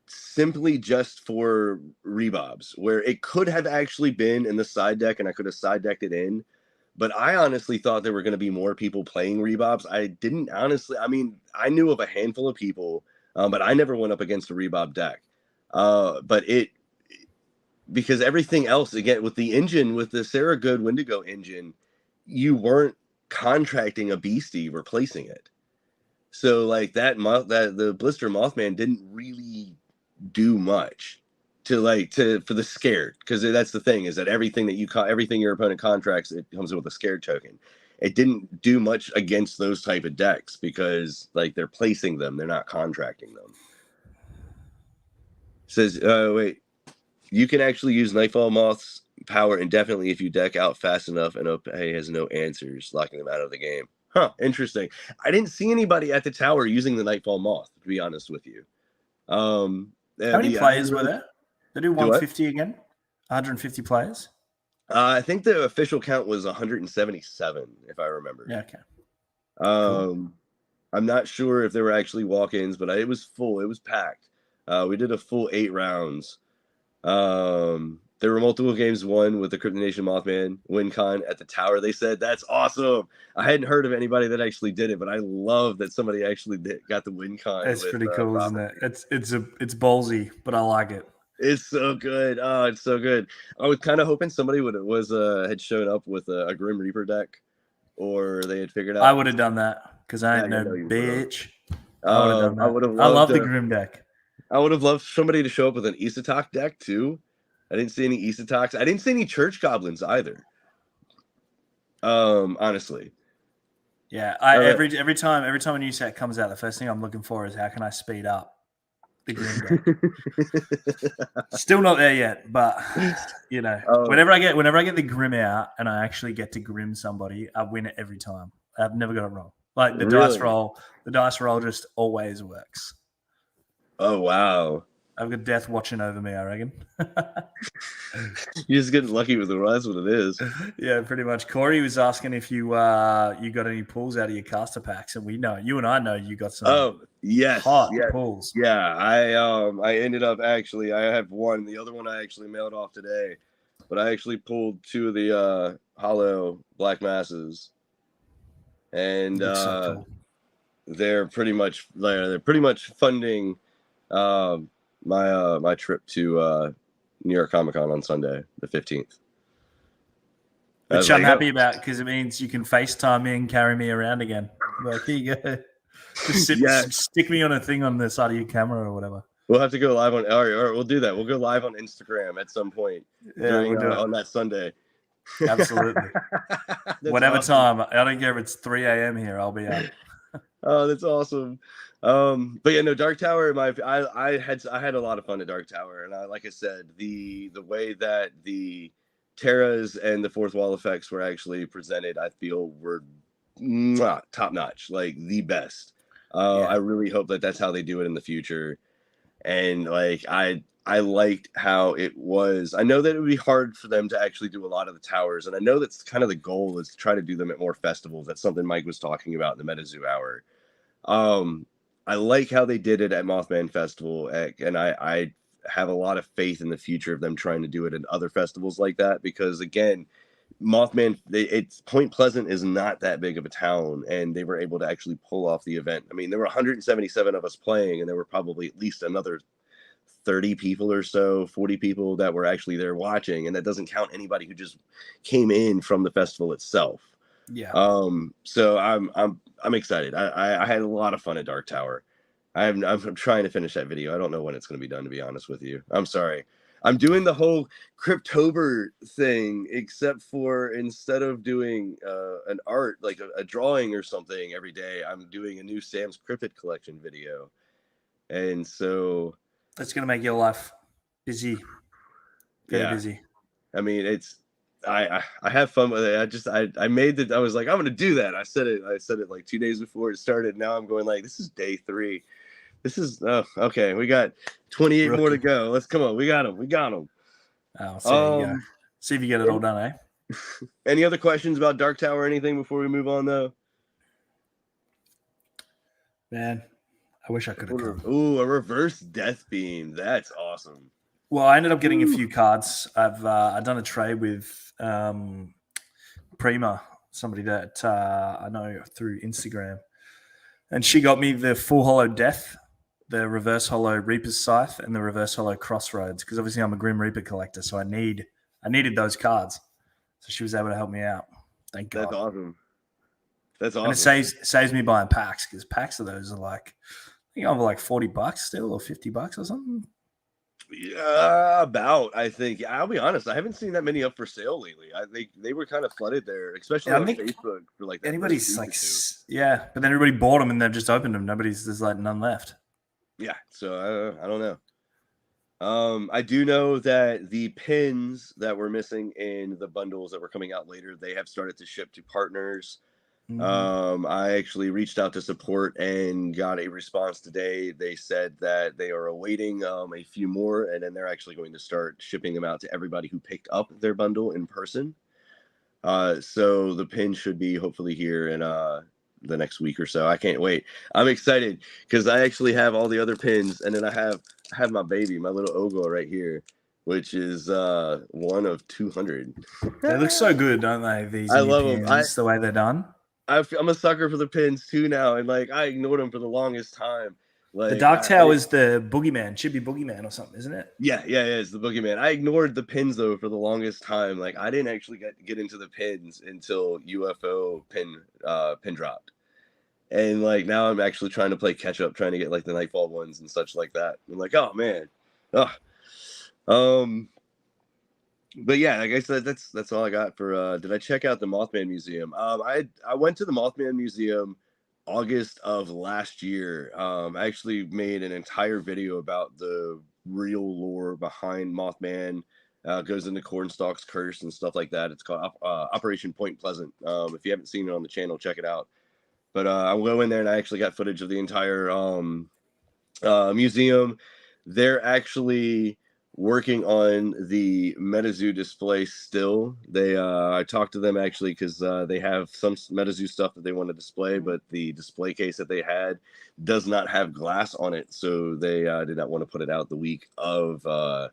simply just for rebobs, where it could have actually been in the side deck and I could have side decked it in. But I honestly thought there were going to be more people playing rebobs. I didn't honestly. I mean, I knew of a handful of people, but I never went up against a rebob deck. Because everything else, again, with the engine, with the Sarah Good Wendigo engine, you weren't contracting a beastie replacing it. So like the Blister Mothman didn't really do much for the scared, because that's the thing, is that everything your opponent contracts, it comes with a scared token. It didn't do much against those type of decks because like they're placing them, they're not contracting them. It says wait. You can actually use Nightfall Moth's power indefinitely if you deck out fast enough and Opay has no answers, locking them out of the game. Huh, interesting. I didn't see anybody at the tower using the Nightfall Moth, to be honest with you. How many players were there? They do 150 again? 150 players? I think the official count was 177, if I remember. Yeah, okay. Cool. I'm not sure if there were actually walk-ins, but it was full. It was packed. We did a full 8 rounds. There were multiple games won with the Crypto Nation Mothman WinCon at the tower. They said that's awesome. I hadn't heard of anybody that actually did it, but I love that somebody actually got the WinCon. It's with pretty cool, isn't Robert. it? It's ballsy, but I like it. It's so good. Oh, it's so good. I was kind of hoping somebody had shown up with a Grim Reaper deck, or they had figured out. I would have done that because I ain't Yeah, no I know you bitch. would've. I would have done that. I would have I love loved the Grim deck. I would have loved somebody to show up with an Isatok deck too. I didn't see any Isatoks. I didn't see any Church Goblins either. Honestly. Yeah, every time a new set comes out, the first thing I'm looking for is how can I speed up the Grim deck. Still not there yet, but you know, whenever I get the Grim out and I actually get to Grim somebody, I win it every time. I've never got it wrong. Like the dice roll just always works. Oh wow. I've got death watching over me, I reckon. You just get lucky with the roll. That's what it is. Yeah, pretty much. Corey was asking if you got any pulls out of your caster packs, and you and I know you got some. Oh yes, hot pulls. Yeah, I ended up actually. I have one. The other one I actually mailed off today, but I actually pulled 2 of the hollow Black Masses, and so cool. they're pretty much funding my trip to New York Comic Con on Sunday, the 15th. Which I'm happy about because it means you can FaceTime me and carry me around again. Like, here you go. Just stick me on a thing on the side of your camera or whatever. We'll have to go live on. All right, we'll do that. We'll go live on Instagram at some point. Yeah, we'll do it on that Sunday. Absolutely. Whatever awesome. time. I don't care if it's 3 a.m. here. I'll be up. Oh, that's awesome. But yeah, no, Dark Tower. I had a lot of fun at Dark Tower, and like I said, the way that the Terras and the fourth wall effects were actually presented, I feel were top notch, like the best. I really hope that that's how they do it in the future. And like I liked how it was. I know that it would be hard for them to actually do a lot of the towers, and I know that's kind of the goal is to try to do them at more festivals. That's something Mike was talking about in the MetaZoo Hour. I like how they did it at Mothman Festival, and I have a lot of faith in the future of them trying to do it in other festivals like that, because again, Mothman, it's Point Pleasant is not that big of a town, and they were able to actually pull off the event. I mean, there were 177 of us playing, and there were probably at least another 30 people or so, 40 people that were actually there watching, and that doesn't count anybody who just came in from the festival itself. Yeah. So I'm excited. I had a lot of fun at Dark Tower. I'm trying to finish that video. I don't know when it's going to be done, to be honest with you. I'm sorry. I'm doing the whole Cryptober thing, except for instead of doing an art, like a drawing or something every day, I'm doing a new Sam's Cryptid Collection video. And so that's going to make your life busy. Very busy. I mean, I have fun with it. I made it. I was like, I'm going to do that. I said it like 2 days before it started. Now I'm going like, this is day 3. This is okay. We got 28 more to go. Let's come on. We got them. Oh, so see if you get it all done, eh? Any other questions about Dark Tower or anything before we move on, though? Man, I wish I could have come. Ooh, a reverse death beam. That's awesome. Well, I ended up getting a few cards. I've done a trade with Prima, somebody that I know through Instagram, and she got me the full hollow death, the reverse hollow Reaper's Scythe, and the reverse hollow Crossroads, because obviously I'm a Grim Reaper collector, so I needed those cards. So she was able to help me out. Thank God. That's awesome. And it saves me buying packs, because packs of those are like, I think over like $40 still, or $50 or something. Yeah, about. I think I'll be honest. I haven't seen that many up for sale lately. They were kind of flooded there, especially on Facebook for like that. Anybody's like, but then everybody bought them and they've just opened them. There's like none left. Yeah, so I don't know. I do know that the pins that were missing in the bundles that were coming out later, they have started to ship to partners. I actually reached out to support and got a response today. They said that they are awaiting a few more, and then they're actually going to start shipping them out to everybody who picked up their bundle in person. So the pin should be hopefully here in the next week or so. I can't wait. I'm excited because I actually have all the other pins, and then I have my baby, my little Ogo right here. which is 1 of 200. They look so good, don't they? These I new love them. pins, the way they're done. I'm a sucker for the pins too now, and like I ignored them for the longest time. The Like Dark Tower is the boogeyman, should be boogeyman or something, isn't it? yeah, it's the boogeyman. I ignored the pins though for the longest time. Like I didn't actually get into the pins until UFO pin dropped. And like now I'm actually trying to play catch up, trying to get like the Nightfall ones and such like that. I'm like, oh man. But yeah, like I said, that's all I got for did I check out the Mothman Museum? I went to the Mothman Museum August of last year. I actually made an entire video about the real lore behind Mothman. Goes into Cornstalk's curse and stuff like that. It's called Operation Point Pleasant. If you haven't seen it on the channel, check it out. But I go in there and I actually got footage of the entire museum. They're actually working on the MetaZoo display still. I talked to them actually because they have some MetaZoo stuff that they want to display, but the display case that they had does not have glass on it, so they did not want to put it out the week of the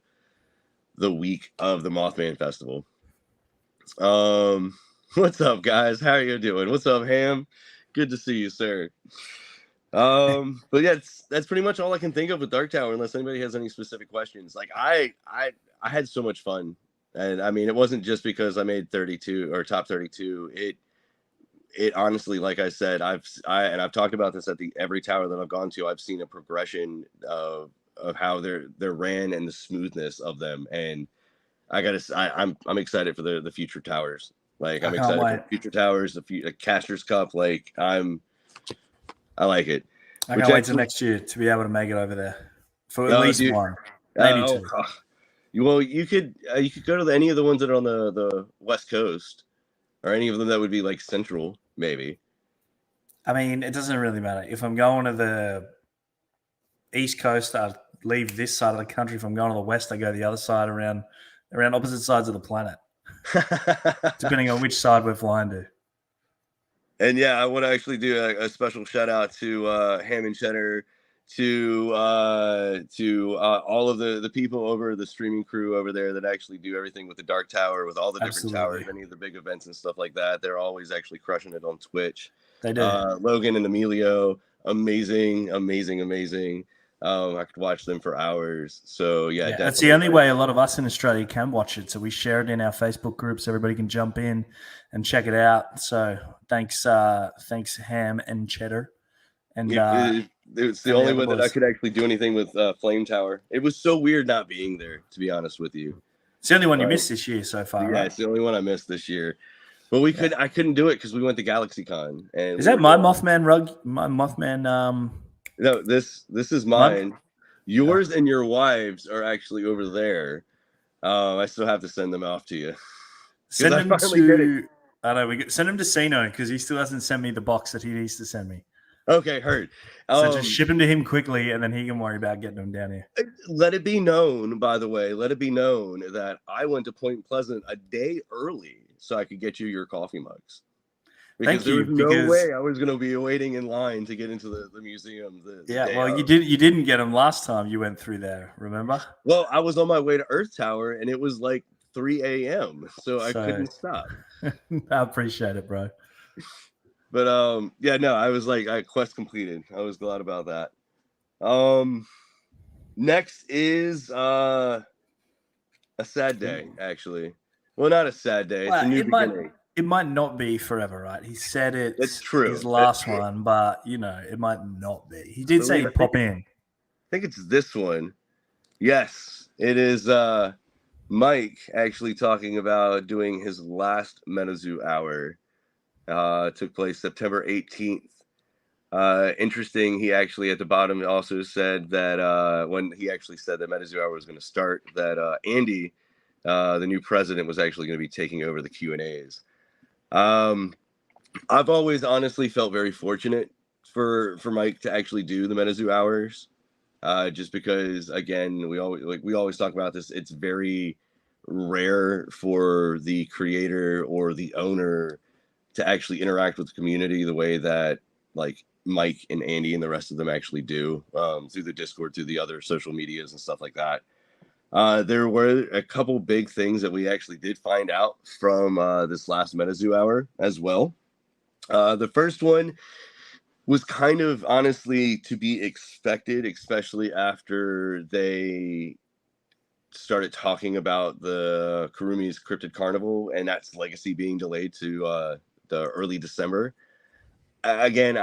Mothman Festival. What's up, guys? How are you doing? What's up, Ham? Good to see you, sir. But yeah, that's pretty much all I can think of with Dark Tower, unless anybody has any specific questions. Like I had so much fun, and I mean, it wasn't just because I made 32 or top 32. It honestly, like I said, I've talked about this at every tower that I've gone to. I've seen a progression of how they're ran and the smoothness of them, and I'm excited for the future towers. Like I'm excited for the future towers, the Caster's Cup. Like I like it. I can't wait till next year to be able to make it over there for at least one, maybe two. Well, you could go to any of the ones that are on the West Coast, or any of them that would be like central, maybe. I mean, it doesn't really matter. If I'm going to the East Coast, I leave this side of the country. If I'm going to the West, I go the other side around opposite sides of the planet, depending on which side we're flying to. And yeah, I want to actually do a special shout out to Ham and Cheddar, to all of the people over the streaming crew over there that actually do everything with the Dark Tower, with all the different towers, any of the big events and stuff like that. They're always actually crushing it on Twitch. They do. Logan and Emilio, amazing. I could watch them for hours. So yeah, that's the only way a lot of us in Australia can watch it. So we share it in our Facebook groups. Everybody can jump in and check it out. So thanks Ham and Cheddar. And it's the only way that I could actually do anything with Flame Tower. It was so weird not being there, to be honest with you. It's the only one you missed this year so far. Yeah, right? It's the only one I missed this year. But I couldn't do it because we went to GalaxyCon. And is that my Mothman rug? My Mothman. No, this is mine. Yours and your wives are actually over there. I still have to send them off to you. Send them to. I know send him to Sino because he still hasn't sent me the box that he needs to send me. Okay, heard. So just ship him to him quickly, and then he can worry about getting them down here. Let it be known, by the way, that I went to Point Pleasant a day early so I could get you your coffee mugs. Because there was no way I was going to be waiting in line to get into the museum. You didn't get them last time you went through there, remember? Well, I was on my way to Earth Tower, and it was like 3 a.m., so I couldn't stop. I appreciate it, bro. But I was like, quest completed. I was glad about that. Next is a sad day, actually. Well, not a sad day. It's a new beginning. It might not be forever, right? He said it's true. His last one, but it might not be. He did say he'd pop in. I think it's this one. Yes, it is Mike actually talking about doing his last MetaZoo hour. Took place September 18th. Interesting, he actually at the bottom also said that when he actually said that MetaZoo hour was going to start, that Andy, the new president, was actually going to be taking over the Q&As. I've always honestly felt very fortunate for Mike to actually do the MetaZoo hours, just because, again, we always talk about this. It's very rare for the creator or the owner to actually interact with the community the way that like Mike and Andy and the rest of them actually do, through the Discord, through the other social medias and stuff like that. There were a couple big things that we actually did find out from this last MetaZoo hour as well. The first one was kind of honestly to be expected, especially after they started talking about the Kurumi's Cryptid Carnival and that's legacy being delayed to the early December. Again,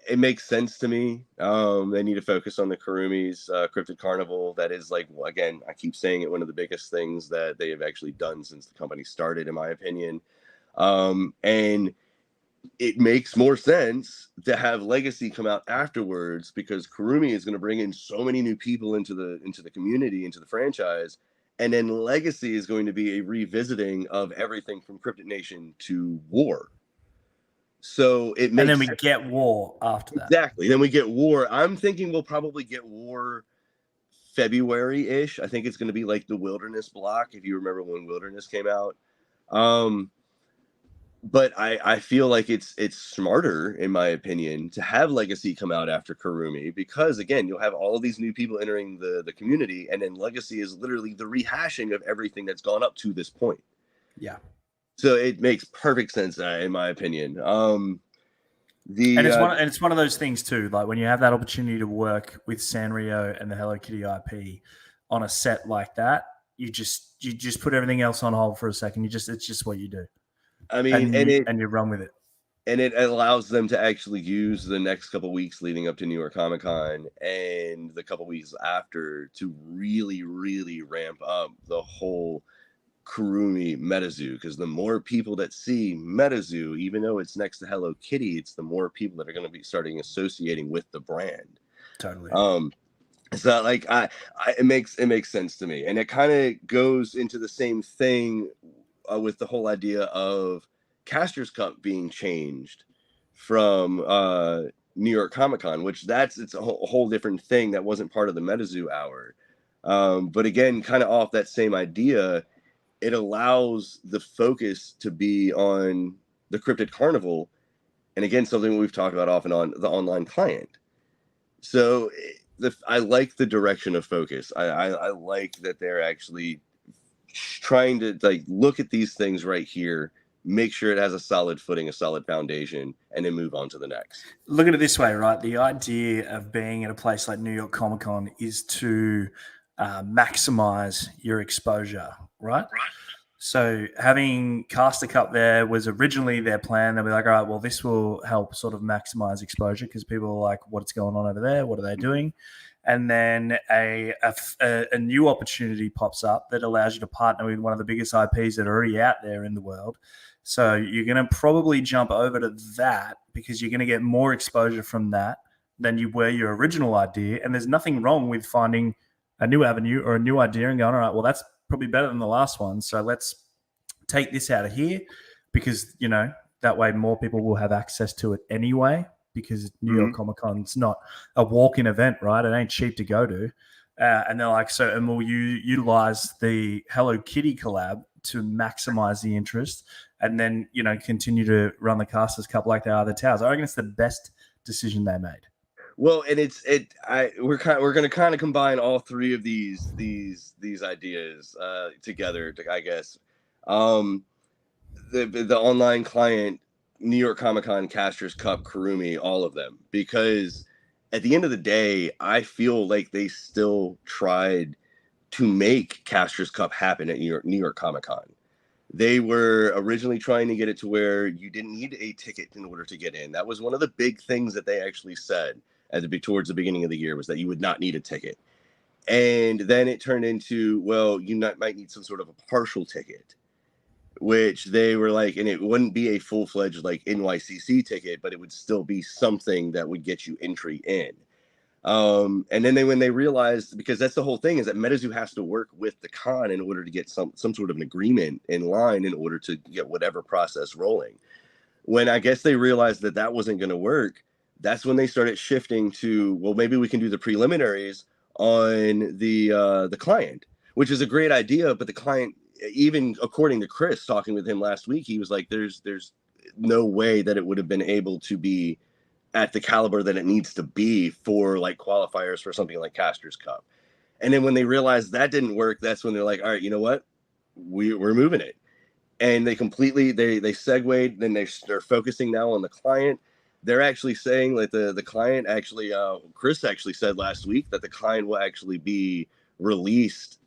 it makes sense to me. They need to focus on the Kurumi's Cryptid Carnival. That is like, again, I keep saying it, one of the biggest things that they have actually done since the company started, in my opinion. And it makes more sense to have Legacy come out afterwards because Kurumi is going to bring in so many new people into the community, into the franchise, and then Legacy is going to be a revisiting of everything from Cryptid Nation to War. So it And then makes we get War after that. exactly. Then we get War. I'm thinking we'll probably get War February-ish. I think it's going to be like the Wilderness block, if you remember when Wilderness came out. But I feel like it's smarter, in my opinion, to have Legacy come out after Kurumi because again, you'll have all of these new people entering the community, and then Legacy is literally the rehashing of everything that's gone up to this point. Yeah. So it makes perfect sense, in my opinion. And it's one of those things too. Like when you have that opportunity to work with Sanrio and the Hello Kitty IP on a set like that, you just put everything else on hold for a second. It's just what you do. I mean, and you run with it. And it allows them to actually use the next couple weeks leading up to New York Comic Con and the couple weeks after to really, really ramp up the whole Kurumi MetaZoo. Because the more people that see MetaZoo, even though it's next to Hello Kitty, it's the more people that are going to be starting associating with the brand. Totally. So like it makes sense to me, and it kind of goes into the same thing with the whole idea of Caster's Cup being changed from New York Comic Con, which it's a whole different thing that wasn't part of the MetaZoo hour. But again, kind of off that same idea, it allows the focus to be on the Cryptid Carnival, and again, something we've talked about off and on, the online client. So I like the direction of focus. I like that they're actually trying to like look at these things right here, make sure it has a solid footing, a solid foundation, and then move on to the next. Look at it this way, right? The idea of being at a place like New York Comic Con is to maximize your exposure, right? So having Caster Cup there was originally their plan. They'll be like, all right, well, this will help sort of maximize exposure because people are like, what's going on over there? What are they doing? And then a new opportunity pops up that allows you to partner with one of the biggest IPs that are already out there in the world. So you're going to probably jump over to that because you're going to get more exposure from that than you were your original idea. And there's nothing wrong with finding a new avenue or a new idea and going, all right, well, that's probably better than the last one. So let's take this out of here because, that way more people will have access to it anyway because New York Comic Con's not a walk-in event, right? It ain't cheap to go to. And they're like, and will you utilize the Hello Kitty collab to maximize the interest and then, continue to run the Casters Cup like they are the Towers? I reckon it's the best decision they made. Well, and we're going to kind of combine all three of these ideas together, I guess. The online client, New York Comic Con, Caster's Cup, Kurumi, all of them, because at the end of the day, I feel like they still tried to make Caster's Cup happen at New York Comic Con. They were originally trying to get it to where you didn't need a ticket in order to get in. That was one of the big things that they actually said towards the beginning of the year was that you would not need a ticket. And then it turned into, well, you might need some sort of a partial ticket, which they were like, and it wouldn't be a full-fledged like NYCC ticket, but it would still be something that would get you entry in. And then when they realized, because that's the whole thing, is that MetaZoo has to work with the con in order to get some sort of an agreement in line in order to get whatever process rolling. When I guess they realized that that wasn't going to work, that's when they started shifting to, well, maybe we can do the preliminaries on the client, which is a great idea. But the client, even according to Chris talking with him last week, he was like, there's no way that it would have been able to be at the caliber that it needs to be for like qualifiers for something like Caster's Cup. And then when they realized that didn't work, that's when they're like, all right, you know what? We're moving it. And they completely they segued. Then they're focusing now on the client. They're actually saying that the client actually, Chris actually said last week that the client will actually be released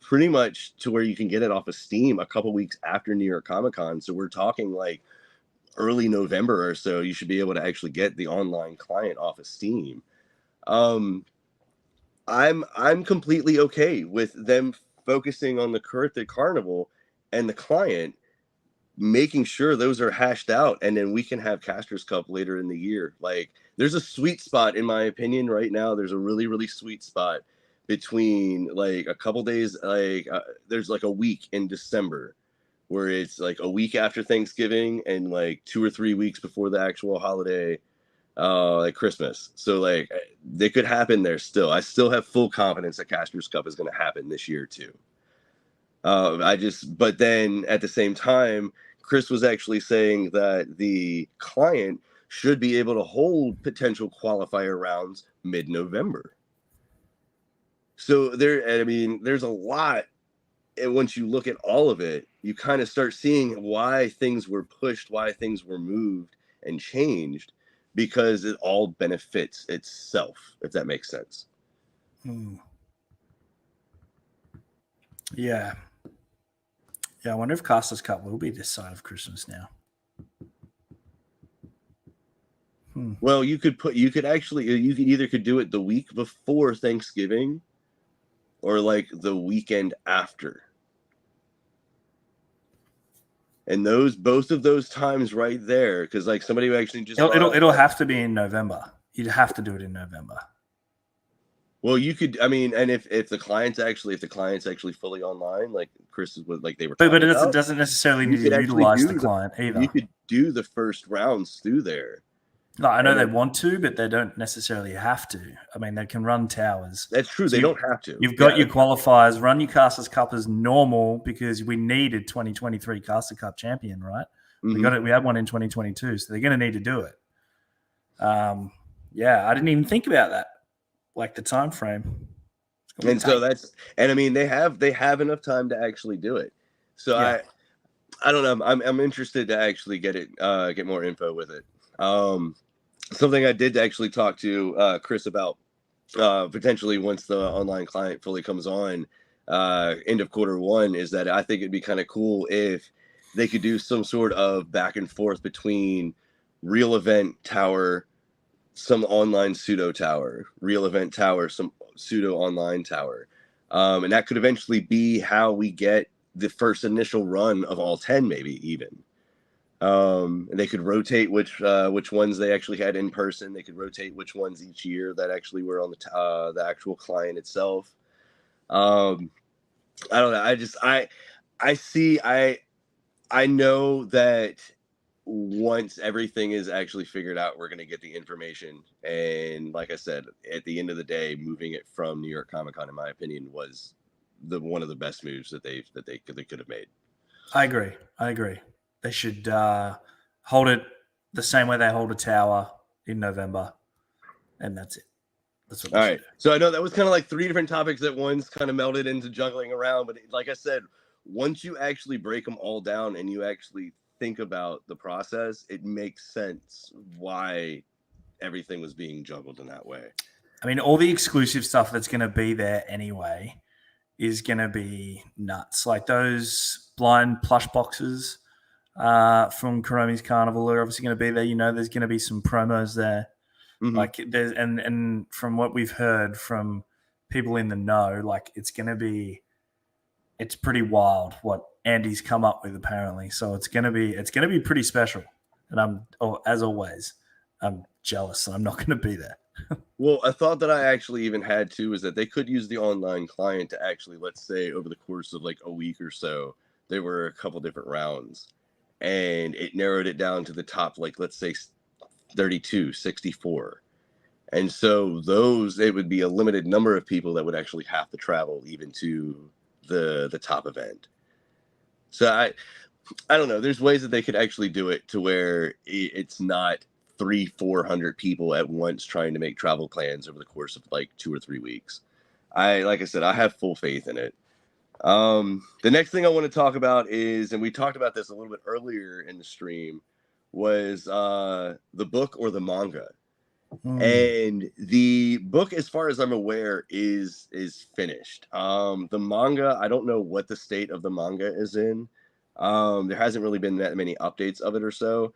pretty much to where you can get it off of Steam a couple weeks after New York Comic Con. So we're talking like early November or so. You should be able to actually get the online client off of Steam. I'm completely okay with them focusing on the carnival and the client, making sure those are hashed out, and then we can have Casters Cup later in the year. Like, there's a sweet spot, in my opinion, right now. There's a really, really sweet spot between like a couple days, like there's like a week in December where it's like a week after Thanksgiving and like 2 or 3 weeks before the actual holiday, like Christmas. So like they could happen there still. I still have full confidence that Casters Cup is going to happen this year too. But then at the same time, Chris was actually saying that the client should be able to hold potential qualifier rounds mid-November. So there's a lot. And once you look at all of it, you kind of start seeing why things were pushed, why things were moved and changed, because it all benefits itself, if that makes sense. Yeah. Yeah, I wonder if Casters Cup will be this side of Christmas now. Well, you could either do it the week before Thanksgiving or like the weekend after. And both of those times right there, because like somebody who actually just it'll have to be in November. You'd have to do it in November. Well, you could, I mean, and if the client's actually fully online, like Chris was like they were talking but about, it doesn't necessarily need to utilize the client either. You could do the first rounds through there. No, I know they want to, but they don't necessarily have to. I mean, they can run towers. That's true. So they don't have to. You've got your qualifiers. Run your Casters Cup as normal because we needed 2023 Caster Cup champion, right? Mm-hmm. We got it. We had one in 2022, so they're going to need to do it. Yeah, I didn't even think about that. Like the time frame. And so I mean, they have enough time to actually do it. So yeah. I don't know. I'm interested to actually get more info with it. Something I did actually talk to Chris about potentially once the online client fully comes on end of Q1 is that I think it'd be kind of cool if they could do some sort of back and forth between real event tower, some online pseudo tower, real event tower, some pseudo online tower. And that could eventually be how we get the first initial run of all 10, maybe even. And they could rotate which ones they actually had in person. They could rotate which ones each year that actually were on the actual client itself. I don't know. I know that once everything is actually figured out, we're going to get the information. And like I said, at the end of the day, moving it from New York Comic Con, in my opinion, was one of the best moves that they could have made. I agree. They should hold it the same way they hold a tower in November, and that's it. That's what they should do. So I know that was kind of like 3 different topics at once, kind of melded into juggling around. But like I said, once you actually break them all down and you actually think about the process, it makes sense why everything was being juggled in that way. I mean, all the exclusive stuff that's going to be there anyway is going to be nuts. Like those blind plush boxes from Kuromi's Carnival are obviously going to be there. You know, there's going to be some promos there. Mm-hmm. Like there's and from what we've heard from people in the know, like it's pretty wild what Andy's come up with apparently. So it's gonna be pretty special. And as always, I'm jealous and I'm not gonna be there. Well, a thought that I actually even had too is that they could use the online client to actually, let's say, over the course of like a week or so, there were a couple different rounds and it narrowed it down to the top, like let's say 32, 64. And so it would be a limited number of people that would actually have to travel even to the top event. So I don't know. There's ways that they could actually do it to where it's not 300-400 people at once trying to make travel plans over the course of like 2 or 3 weeks. like I said, I have full faith in it. The next thing I want to talk about is, and we talked about this a little bit earlier in the stream, was the book or the manga. And the book, as far as I'm aware, is finished. The manga, I don't know what the state of the manga is in. There hasn't really been that many updates of it or so.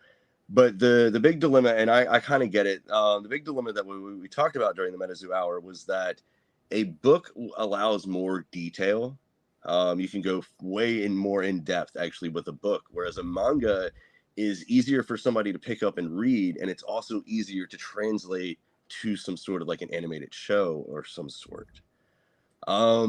But the big dilemma, and I kind of get it, the big dilemma that we talked about during the MetaZoo hour was that a book allows more detail. You can go way more in depth actually with a book, whereas a manga is easier for somebody to pick up and read, and it's also easier to translate to some sort of like an animated show or some sort. I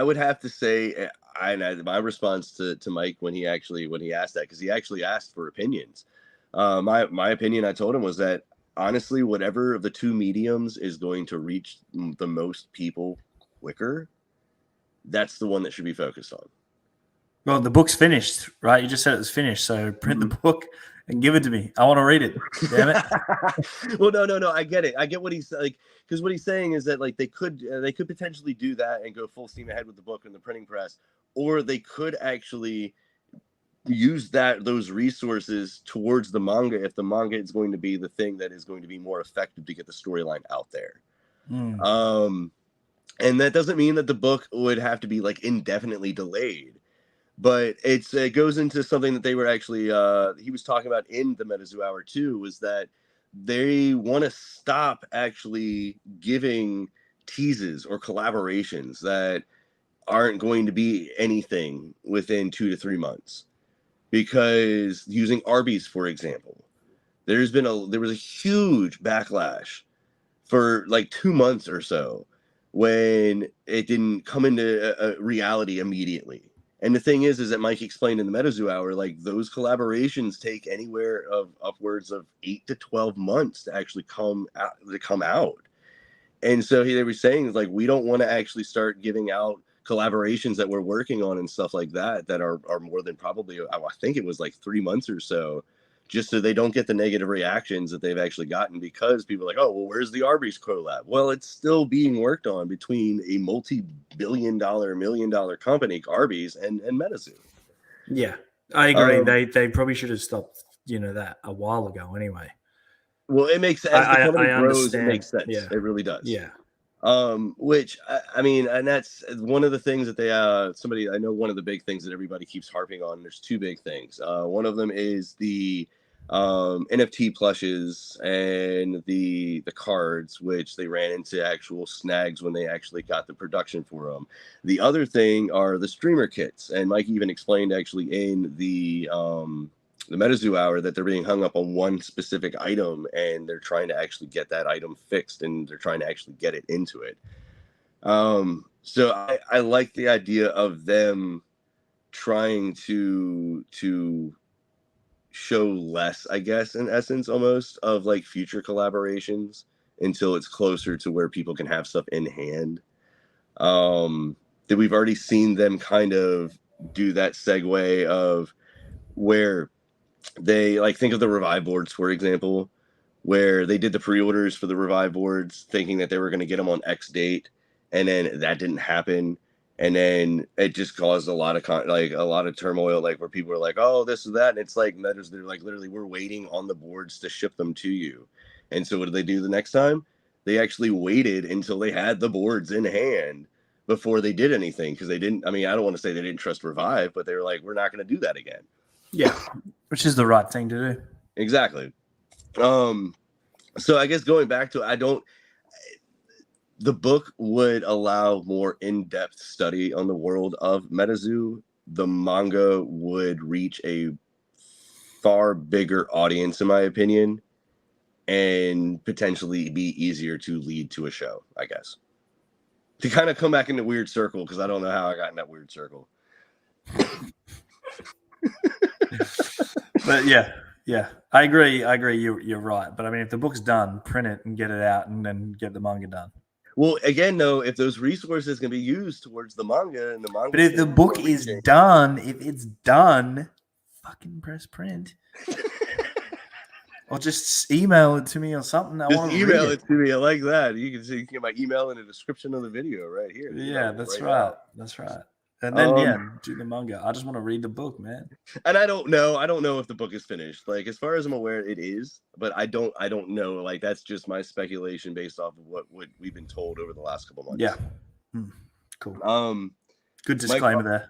would have to say, my response to Mike when he asked that, because he actually asked for opinions. My opinion, I told him, was that honestly, whatever of the two mediums is going to reach the most people quicker, that's the one that should be focused on. Well, the book's finished, right? You just said it was finished, so print the book and give it to me. I want to read it. Damn it. Well, no. I get it. I get what he's like, because what he's saying is that like they could potentially do that and go full steam ahead with the book and the printing press, or they could actually use those resources towards the manga if the manga is going to be the thing that is going to be more effective to get the storyline out there. And that doesn't mean that the book would have to be like indefinitely delayed. But it goes into something that they were actually he was talking about in the MetaZoo Hour too, was that they want to stop actually giving teases or collaborations that aren't going to be anything within 2 to 3 months. Because using Arby's, for example, there was a huge backlash for like 2 months or so when it didn't come into a reality immediately. And the thing is that Mike explained in the MetaZoo Hour, like those collaborations take anywhere of upwards of 8 to 12 months to actually come out. And so they were saying, like, we don't want to actually start giving out collaborations that we're working on and stuff like that are more than probably, I think it was like 3 months or so, just so they don't get the negative reactions that they've actually gotten, because people are like, oh, well, where's the Arby's collab? Well, it's still being worked on between a multi-billion-dollar, million-dollar company, Arby's, and MetaZoo. Yeah, I agree. They probably should have stopped, that a while ago anyway. Well, it makes, as the company grows, it makes sense. Yeah. It really does. Yeah. Which I mean, and that's one of the things that they I know one of the big things that everybody keeps harping on. There's two big things. One of them is the NFT plushes and the cards, which they ran into actual snags when they actually got the production for them. The other thing are the streamer kits, and Mike even explained actually in the MetaZoo Hour that they're being hung up on one specific item, and they're trying to actually get that item fixed, and they're trying to actually get it into it. So I like the idea of them trying to show less, I guess, in essence, almost, of like future collaborations until it's closer to where people can have stuff in hand. That we've already seen them kind of do that segue of where they, like, think of the Revive boards, for example, where they did the pre-orders for the Revive boards thinking that they were going to get them on X date, and then that didn't happen, and then it just caused a lot of turmoil, like where people were like, oh, this is that, and it's like, they're like, literally, we're waiting on the boards to ship them to you. And so what did they do the next time? They actually waited until they had the boards in hand before they did anything, because they didn't, I mean, I don't want to say they didn't trust Revive, but they were like, we're not going to do that again. Yeah, which is the right thing to do. Exactly. So I guess going back to the book would allow more in-depth study on the world of MetaZoo. The manga would reach a far bigger audience, in my opinion, and potentially be easier to lead to a show, I guess. To kind of come back in the weird circle, because I don't know how I got in that weird circle. But yeah, I agree. You're right. But I mean, if the book's done, print it and get it out, and then get the manga done. Well, again, though, if those resources can be used towards the manga, and the manga, but if the book is done, if it's done, fucking press print. Or just email it to me or something. I Just want to read email it. it to me. I like that. You can see, you can get my email in the description of the video right here. The email Yeah, that's right right. now. That's right. And then Um, do the manga. I just want to read the book, man. and I don't know if the book is finished. Like as far as I'm aware, it is, but I don't know. Like that's just my speculation based off of what we've been told over the last couple months. Yeah. Cool. Good Mike, disclaimer there.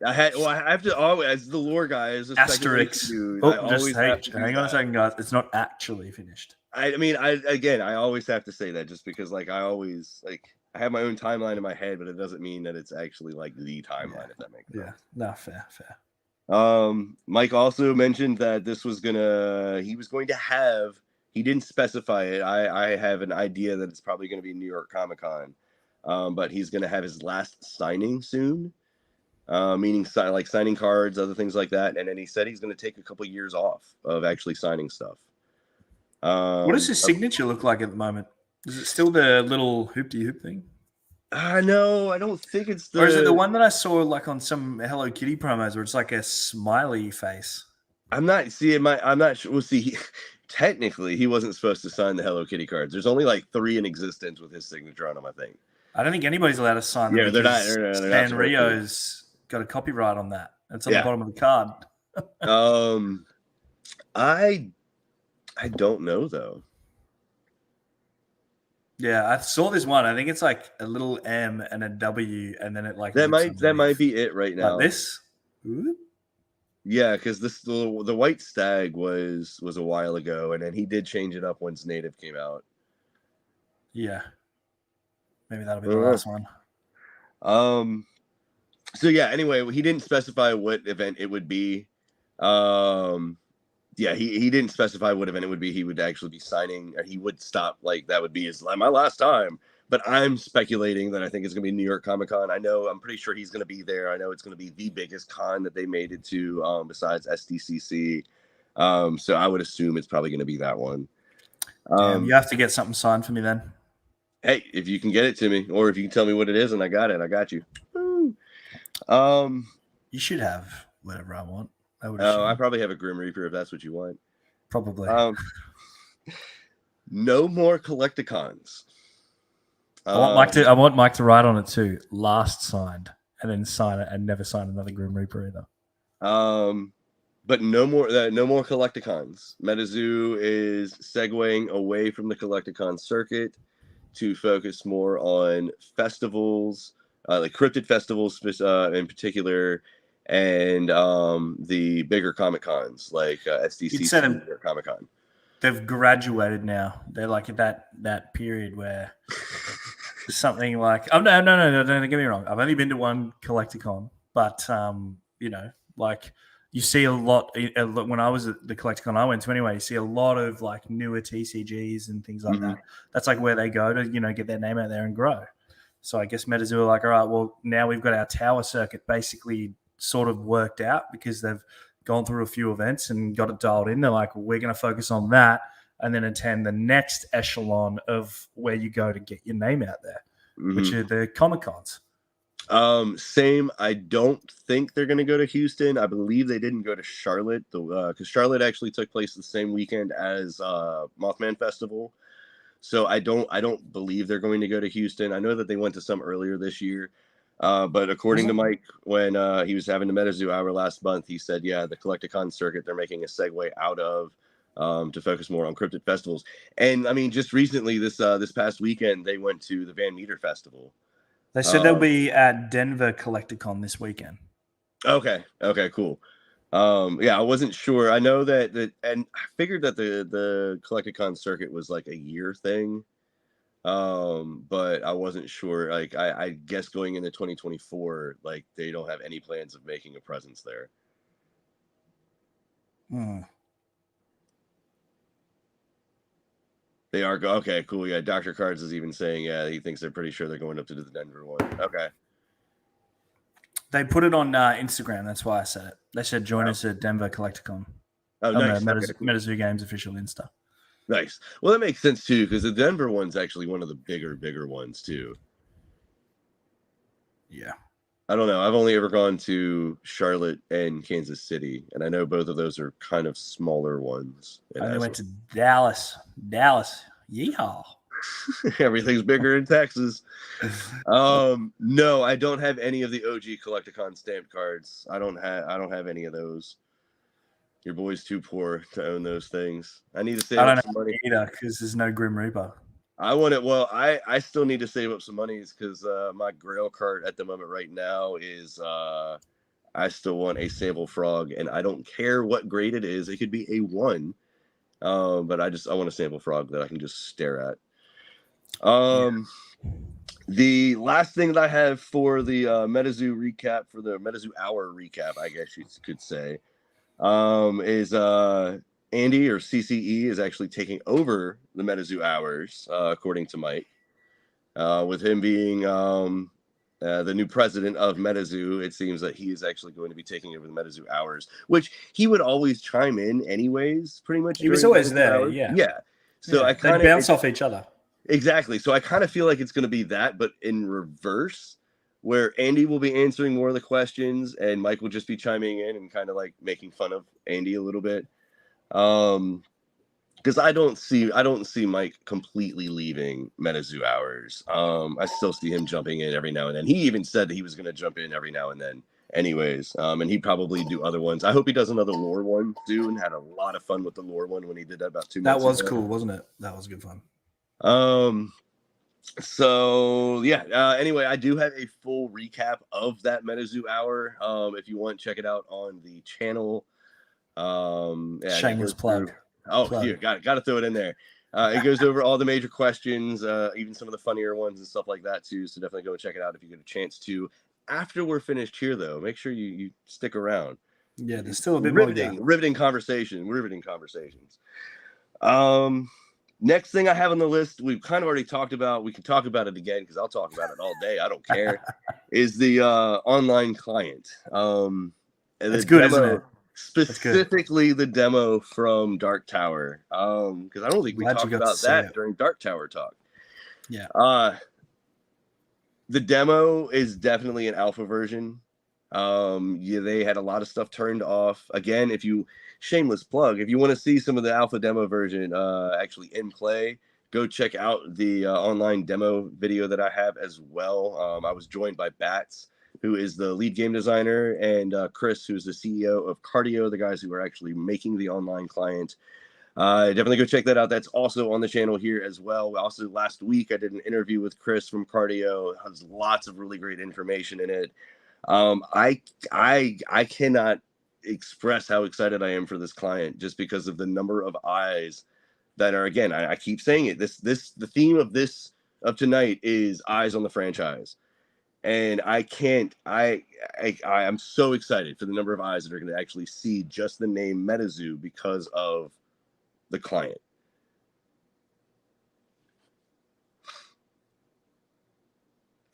I have to always, as the lore guy, as a Asterisk. dude, Oh, I always have to hang on a second, guys. It's not actually finished. I mean, I always have to say that just because, like, I have my own timeline in my head, but it doesn't mean that it's actually like the timeline. If that makes sense. Yeah. No, fair. Mike also mentioned that he was going to have. He didn't specify it. I have an idea that it's probably going to be New York Comic Con, but he's going to have his last signing soon. Meaning like signing cards, other things like that. And then he said he's going to take a couple years off of actually signing stuff. What does his signature look like at the moment? Is it still the little hoopty hoop thing? No, I don't think it's Or is it the one that I saw like on some Hello Kitty promos where it's like a smiley face? I'm not sure. Well, see, technically he wasn't supposed to sign the Hello Kitty cards. There's only like 3 in existence with his signature on them, I think. I don't think anybody's allowed to sign them. Yeah, they're not. Sanrio's got a copyright on that. It's on the bottom of the card. I don't know though. Yeah, I saw this one. I think it's like a little M and a W, and then it like that might be it right now. Like this. Ooh. Yeah, because the White Stag was a while ago, and then he did change it up once Native came out. Yeah, maybe that'll be the last one. So yeah. Anyway, he didn't specify what event it would be. Yeah, he didn't specify what event it would be. He would actually be signing, or he would stop. Like that would be my last time. But I'm speculating that I think it's going to be New York Comic Con. I'm pretty sure he's going to be there. I know it's going to be the biggest con that they made it to, besides SDCC. So I would assume it's probably going to be that one. You have to get something signed for me then. Hey, if you can get it to me, or if you can tell me what it is, and I got it, I got you. Woo. You should have whatever I want. I probably have a Grim Reaper if that's what you want. Probably. No more Collecticons. I want Mike to write on it too. Last signed, and then sign it, and never sign another Grim Reaper either. But no more Collecticons. MetaZoo is segueing away from the Collecticon circuit to focus more on festivals, like cryptid festivals in particular, and the bigger Comic Cons like SDCC or Comic Con. They've graduated now. They're like at that period where something like no, don't get me wrong. I've only been to one Collecticon, but like you see a lot when I was at the Collecticon I went to anyway. You see a lot of like newer TCGs and things like that. That's like where they go to get their name out there and grow. So I guess MetaZoo are like, all right, well now we've got our tower circuit basically sort of worked out because they've gone through a few events and got it dialed in. They're like, we're going to focus on that and then attend the next echelon of where you go to get your name out there, which are the Comic Cons. Same. I don't think they're going to go to Houston. I believe they didn't go to Charlotte because Charlotte actually took place the same weekend as Mothman Festival. So I don't believe they're going to go to Houston. I know that they went to some earlier this year. But according to Mike, when he was having the MetaZoo hour last month, he said, yeah, the Collecticon circuit, they're making a segue out of to focus more on cryptid festivals. And I mean, just recently, this past weekend, they went to the Van Meter Festival. They said they'll be at Denver Collecticon this weekend. Okay, cool. Yeah, I wasn't sure. I know that and I figured that the Collecticon circuit was like a year thing. But I wasn't sure. Like, I guess going into 2024, like they don't have any plans of making a presence there. They are okay, cool. Yeah, Dr. Cards is even saying, yeah, he thinks they're pretty sure they're going up to the Denver one. Okay. They put it on Instagram. That's why I said it. They said join us at Denver Collecticon. Oh, nice. MetaZoo Games official Insta. Nice. Well, that makes sense too, because the Denver one's actually one of the bigger ones too. Yeah. I don't know. I've only ever gone to Charlotte and Kansas City, and I know both of those are kind of smaller ones. I only went to Dallas. Yeehaw. Everything's bigger in Texas. No, I don't have any of the OG Collecticon stamped cards. I don't have any of those. Your boy's too poor to own those things. I need to save up some money either because there's no Grim Reaper. I want it. Well, I still need to save up some monies because my Grail cart at the moment right now is I still want a Sable Frog, and I don't care what grade it is. It could be a 1, but I want a Sable Frog that I can just stare at. The last thing that I have for the MetaZoo recap, for the MetaZoo hour recap, I guess you could say, is Andy, or CCE, is actually taking over the MetaZoo hours, according to Mike, with him being the new president of MetaZoo. It seems that he is actually going to be taking over the MetaZoo hours, which he would always chime in anyways, pretty much. He was always there, hours. Yeah. So I kind of bounce off each other. Exactly. So I kind of feel like it's going to be that, but in reverse, where Andy will be answering more of the questions and Mike will just be chiming in and kind of like making fun of Andy a little bit. Because I don't see Mike completely leaving MetaZoo hours. I still see him jumping in every now and then. He even said that he was going to jump in every now and then anyways. And he'd probably do other ones. I hope he does another lore one soon. Had a lot of fun with the lore one when he did that about 2 months ago. That was ago. cool, wasn't it? That was good fun. So yeah, anyway, I do have a full recap of that MetaZoo hour. If you want, check it out on the channel. Shameless plug. Here, got to throw it in there. It goes over all the major questions, even some of the funnier ones and stuff like that too. So definitely go check it out if you get a chance to. After we're finished here, though, make sure you stick around. Yeah, there's still a bit riveting conversations. Next thing I have on the list, we've kind of already talked about. We can talk about it again because I'll talk about it all day. I don't care. Is the online client? It's good, isn't it? Specifically, the demo from Dark Tower. Because I don't think we talked about that during Dark Tower talk. Yeah. The demo is definitely an alpha version. They had a lot of stuff turned off. Again, shameless plug, if you want to see some of the alpha demo version actually in play, go check out the online demo video that I have as well. I was joined by Bats, who is the lead game designer, and Chris, who's the CEO of Cardio, the guys who are actually making the online client. Definitely go check that out. That's also on the channel here as well. Also, last week I did an interview with Chris from Cardio. It has lots of really great information in it. I cannot express how excited I am for this client just because of the number of eyes that are, again, I keep saying it. The theme of tonight is eyes on the franchise. And I'm so excited for the number of eyes that are going to actually see just the name MetaZoo because of the client.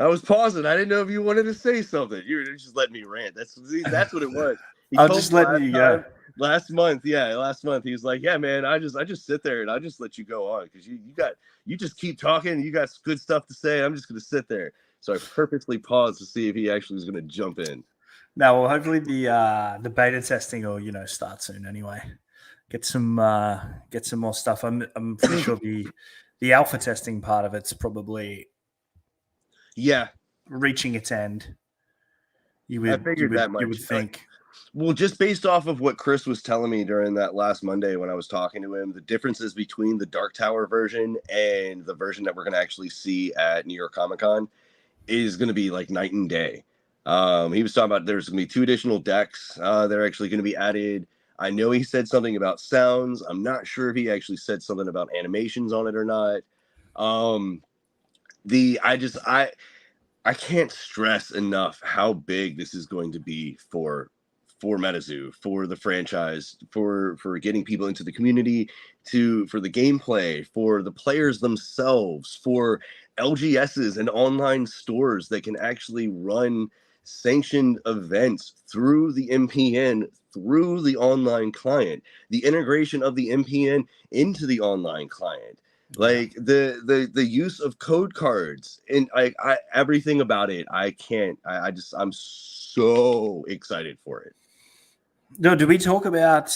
I was pausing. I didn't know if you wanted to say something. You were just letting me rant. That's what it was. I was just letting you go. Last month, he was like, "Yeah, man, I just sit there and I just let you go on because you just keep talking. You got good stuff to say. I'm just gonna sit there." So I purposely paused to see if he actually was gonna jump in. No, well, hopefully the beta testing will start soon. Anyway, get some more stuff. I'm pretty sure the alpha testing part of it's probably reaching its end. You would think. Well, just based off of what Chris was telling me during that last Monday when I was talking to him, the differences between the Dark Tower version and the version that we're going to actually see at New York Comic Con is going to be like night and day. He was talking about there's going to be 2 additional decks that are actually going to be added. I know he said something about sounds. I'm not sure if he actually said something about animations on it or not. I can't stress enough how big this is going to be for MetaZoo, for the franchise, for getting people into the community, for the gameplay, for the players themselves, for LGSs and online stores that can actually run sanctioned events through the MPN, through the online client, the integration of the MPN into the online client. Like the use of code cards and I everything about it. I'm so excited for it. No, do we talk about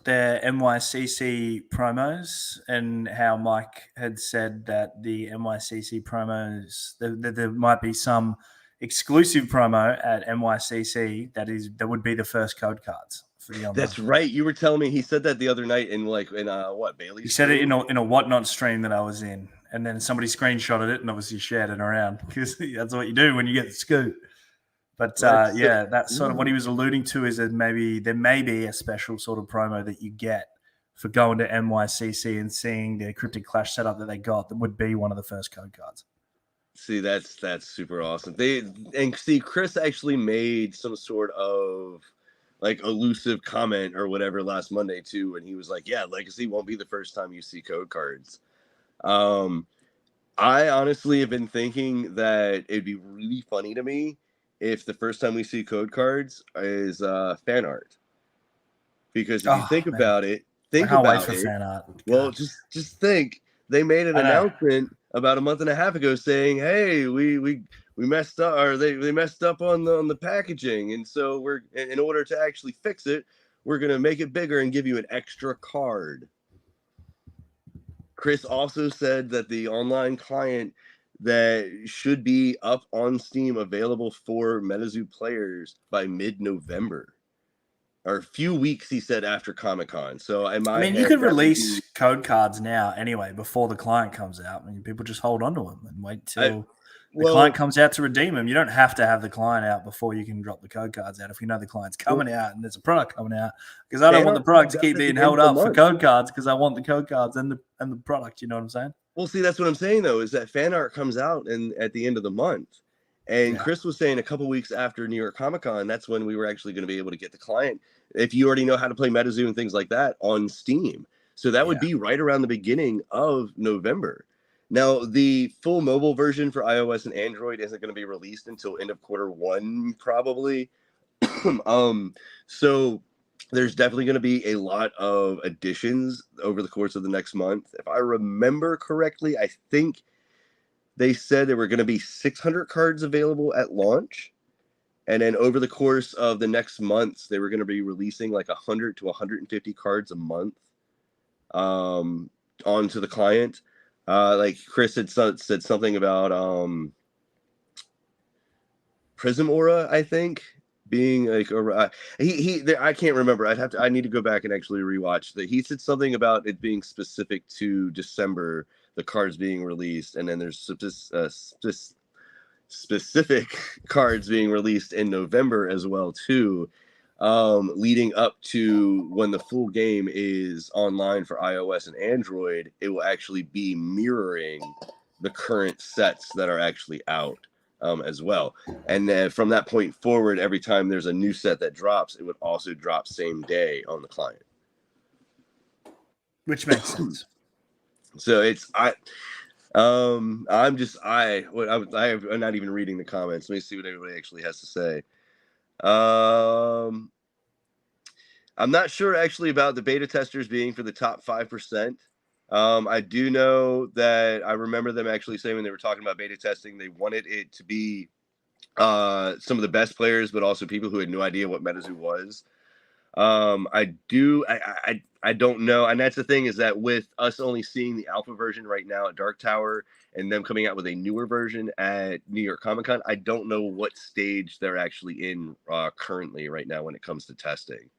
the NYCC promos and how Mike had said that the NYCC promos there might be some exclusive promo at NYCC that would be the first code cards for the online. That's right. You were telling me he said that the other night in what Bailey's. He said it in a Whatnot stream that I was in, and then somebody screenshotted it and obviously shared it around because that's what you do when you get the scoop. But that's sort of what he was alluding to is that there may be a special sort of promo that you get for going to NYCC and seeing the Cryptic Clash setup that they got that would be one of the first code cards. See, that's super awesome. Chris actually made some sort of like elusive comment or whatever last Monday too, and he was like, "Yeah, Legacy won't be the first time you see code cards." I honestly have been thinking that it'd be really funny to me if the first time we see code cards is fan art, because if you think about it, I can't wait for fan art. Well, just think, they made an announcement about a month and a half ago saying, "Hey, we messed up, or they messed up on the packaging, and so we're in order to actually fix it, we're gonna make it bigger and give you an extra card." Chris also said that the online client that should be up on Steam available for MetaZoo players by mid-November, or a few weeks, he said, after Comic-Con. So you could release code cards now anyway before the client comes out. I mean, people just hold on to them and wait till the client comes out to redeem them. You don't have to have the client out before you can drop the code cards out if you know the client's coming out and there's a product coming out. Because I don't want the product to keep being held up for code cards, because I want the code cards and the product. You know what I'm saying? Well, see, that's what I'm saying though, is that fan art comes out at the end of the month. And Chris was saying a couple weeks after New York Comic-Con, that's when we were actually going to be able to get the client, if you already know how to play MetaZoo and things like that, on Steam. So that would be right around the beginning of November. Now, the full mobile version for iOS and Android isn't going to be released until end of Q1, probably. So there's definitely going to be a lot of additions over the course of the next month. If I remember correctly, I think they said there were going to be 600 cards available at launch. And then over the course of the next months, they were going to be releasing like 100 to 150 cards a month onto the client. Like Chris had said something about Prism Aura, I think, being like I can't remember. I need to go back and actually rewatch that. He said something about it being specific to December, the cards being released, and then there's specific cards being released in November as well too, leading up to when the full game is online for iOS and Android. It will actually be mirroring the current sets that are actually out as well. And then from that point forward, every time there's a new set that drops, it would also drop same day on the client, which makes sense. So I'm not even reading the comments. Let me see what everybody actually has to say. I'm not sure actually about the beta testers being for the top 5%. I do know that I remember them actually saying when they were talking about beta testing, they wanted it to be some of the best players, but also people who had no idea what MetaZoo was. I don't know, and that's the thing, is that with us only seeing the alpha version right now at Dark Tower and them coming out with a newer version at New York Comic-Con, I don't know what stage they're actually in currently right now when it comes to testing.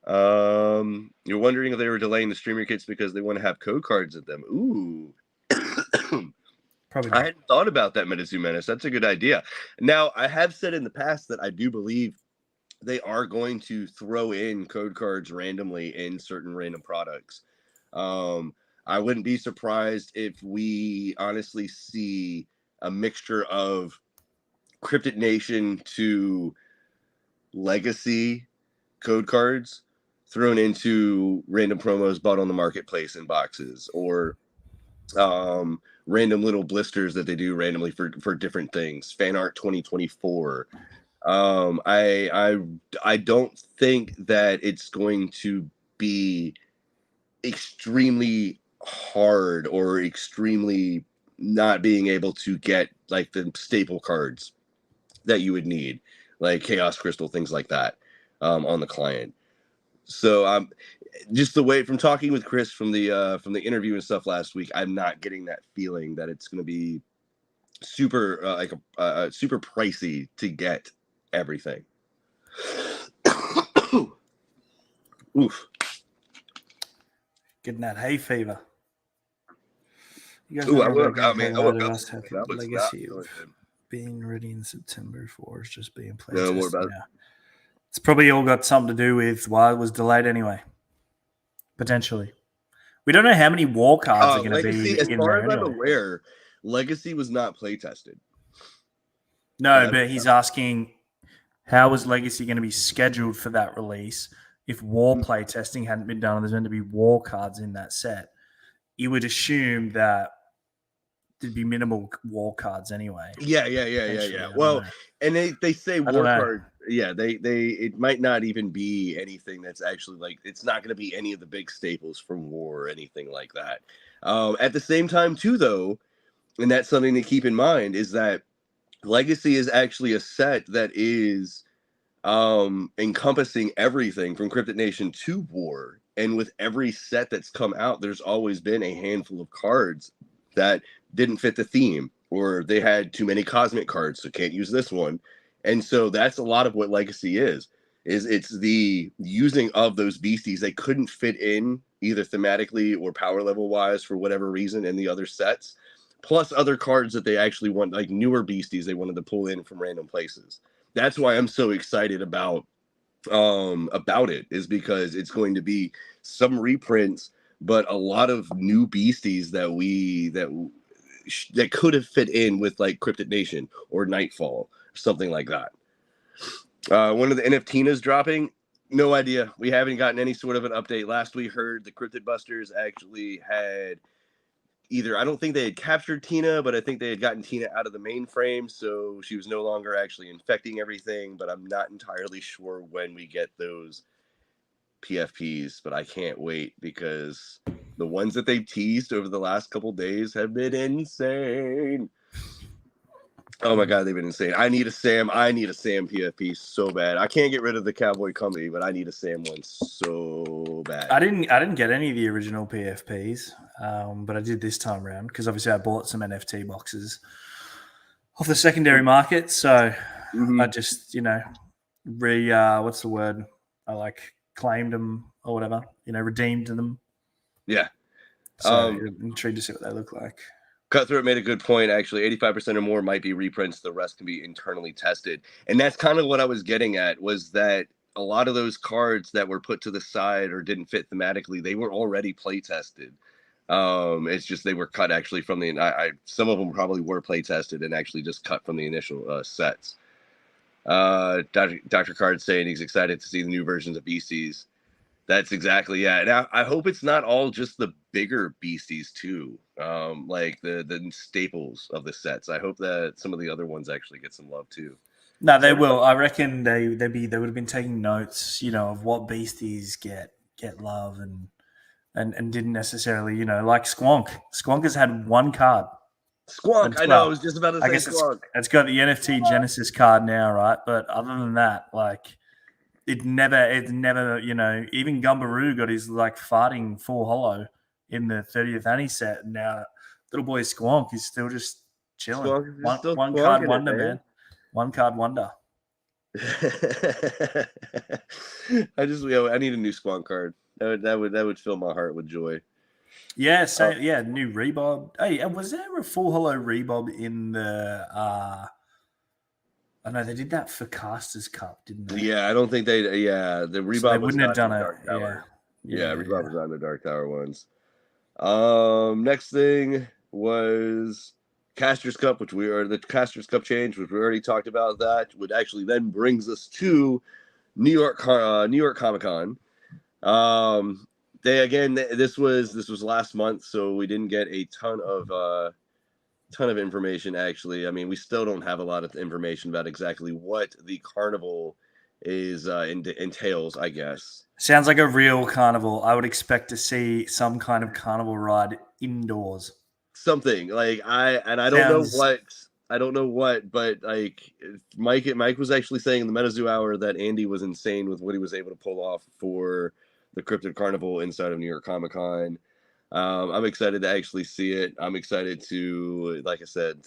You're wondering if they were delaying the streamer kits because they want to have code cards at them. Ooh. Probably. I hadn't thought about that, MetaZoo Menace. That's a good idea. Now, I have said in the past that I do believe they are going to throw in code cards randomly in certain random products. I wouldn't be surprised if we honestly see a mixture of Cryptid Nation to Legacy code cards thrown into random promos bought on the marketplace in boxes, or random little blisters that they do randomly for different things. Fan art 2024. I don't think that it's going to be extremely hard or extremely not being able to get like the staple cards that you would need, like Chaos Crystal, things like that, on the client. So just the way from talking with Chris from the interview and stuff last week, I'm not getting that feeling that it's going to be super super pricey to get everything. Oof. Getting that hay fever. You guys Ooh, know about getting I woke up us this have morning. the That was legacy not of good. being ready in September for is just being played. No more about it. Yeah. It's probably all got something to do with why it was delayed anyway. Potentially. We don't know how many war cards are going to Legacy, be as in far there as I'm anyway. aware, Legacy was not play tested. No, but he's asking how is Legacy going to be scheduled for that release if war play testing hadn't been done and there's going to be war cards in that set? You would assume that there'd be minimal war cards anyway. Yeah. Well, and they say war cards. Yeah, they it might not even be anything that's actually like, it's not going to be any of the big staples from war or anything like that. At the same time, too, though, and that's something to keep in mind, is that Legacy is actually a set that is encompassing everything from Cryptid Nation to war. And with every set that's come out, there's always been a handful of cards that didn't fit the theme, or they had too many cosmic cards, so can't use this one. And so that's a lot of what Legacy is it's the using of those beasties. They couldn't fit in either thematically or power level wise for whatever reason in the other sets, plus other cards that they actually want, like newer beasties they wanted to pull in from random places. That's why I'm so excited about it, is because it's going to be some reprints, but a lot of new beasties that could have fit in with like Cryptid Nation or Nightfall or something like that. One of the NFTs dropping, no idea. We haven't gotten any sort of an update. Last we heard, the Cryptid Busters actually had either, I don't think they had captured Tina, but I think they had gotten Tina out of the mainframe, so she was no longer actually infecting everything. But I'm not entirely sure when we get those PFPs, but I can't wait, because the ones that they've teased over the last couple days have been insane. Oh my god, they've been insane. I need a Sam PFP so bad. I can't get rid of the Cowboy Company, but I need a Sam one so bad. I didn't get any of the original PFPs, but I did this time around because obviously I bought some NFT boxes off the secondary market. So I just, what's the word? I like claimed them or whatever, redeemed them. Yeah. So I'm intrigued to see what they look like. Cutthroat made a good point, actually. 85% or more might be reprints. The rest can be internally tested. And that's kind of what I was getting at, was that a lot of those cards that were put to the side or didn't fit thematically, they were already play tested. It's just they were cut actually from the some of them probably were play tested and actually just cut from the initial sets. Dr. Card saying he's excited to see the new versions of Beasties. That's exactly, yeah. And I hope it's not all just the bigger beasties too, like the staples of the sets. I hope that some of the other ones actually get some love too. No, they will. I reckon they would have been taking notes, of what beasties get love and didn't necessarily, like Squonk. Squonk has had one card. Squonk, I know. I was just about to say Squonk. It's got the NFT Genesis card now, right? But other than that, like, It never, even Gumbaroo got his farting full hollow in the 30th Annie set. And now little boy Squonk is still just chilling. One card wonder, man. One card wonder. I need a new Squonk card. That would fill my heart with joy. Yeah, new Rebob. Hey, was there a full hollow Rebob in the I know they did that for Casters Cup, didn't they? Yeah, I don't think the Rebob so they wouldn't have done it. Yeah, Rebob was on the Dark Tower ones. Next thing was Casters Cup, the Casters Cup change, which we already talked about. That would actually then brings us to New York Comic Con. This was last month, so we didn't get a ton of information, actually. I mean, we still don't have a lot of information about exactly what the carnival entails, I guess. Sounds like a real carnival. I would expect to see some kind of carnival ride indoors. Something like I don't know Sounds what. I don't know what, but like Mike was actually saying in the MetaZoo hour that Andy was insane with what he was able to pull off for the Cryptid Carnival inside of New York Comic Con. I'm excited to actually see it. I'm excited to, like I said,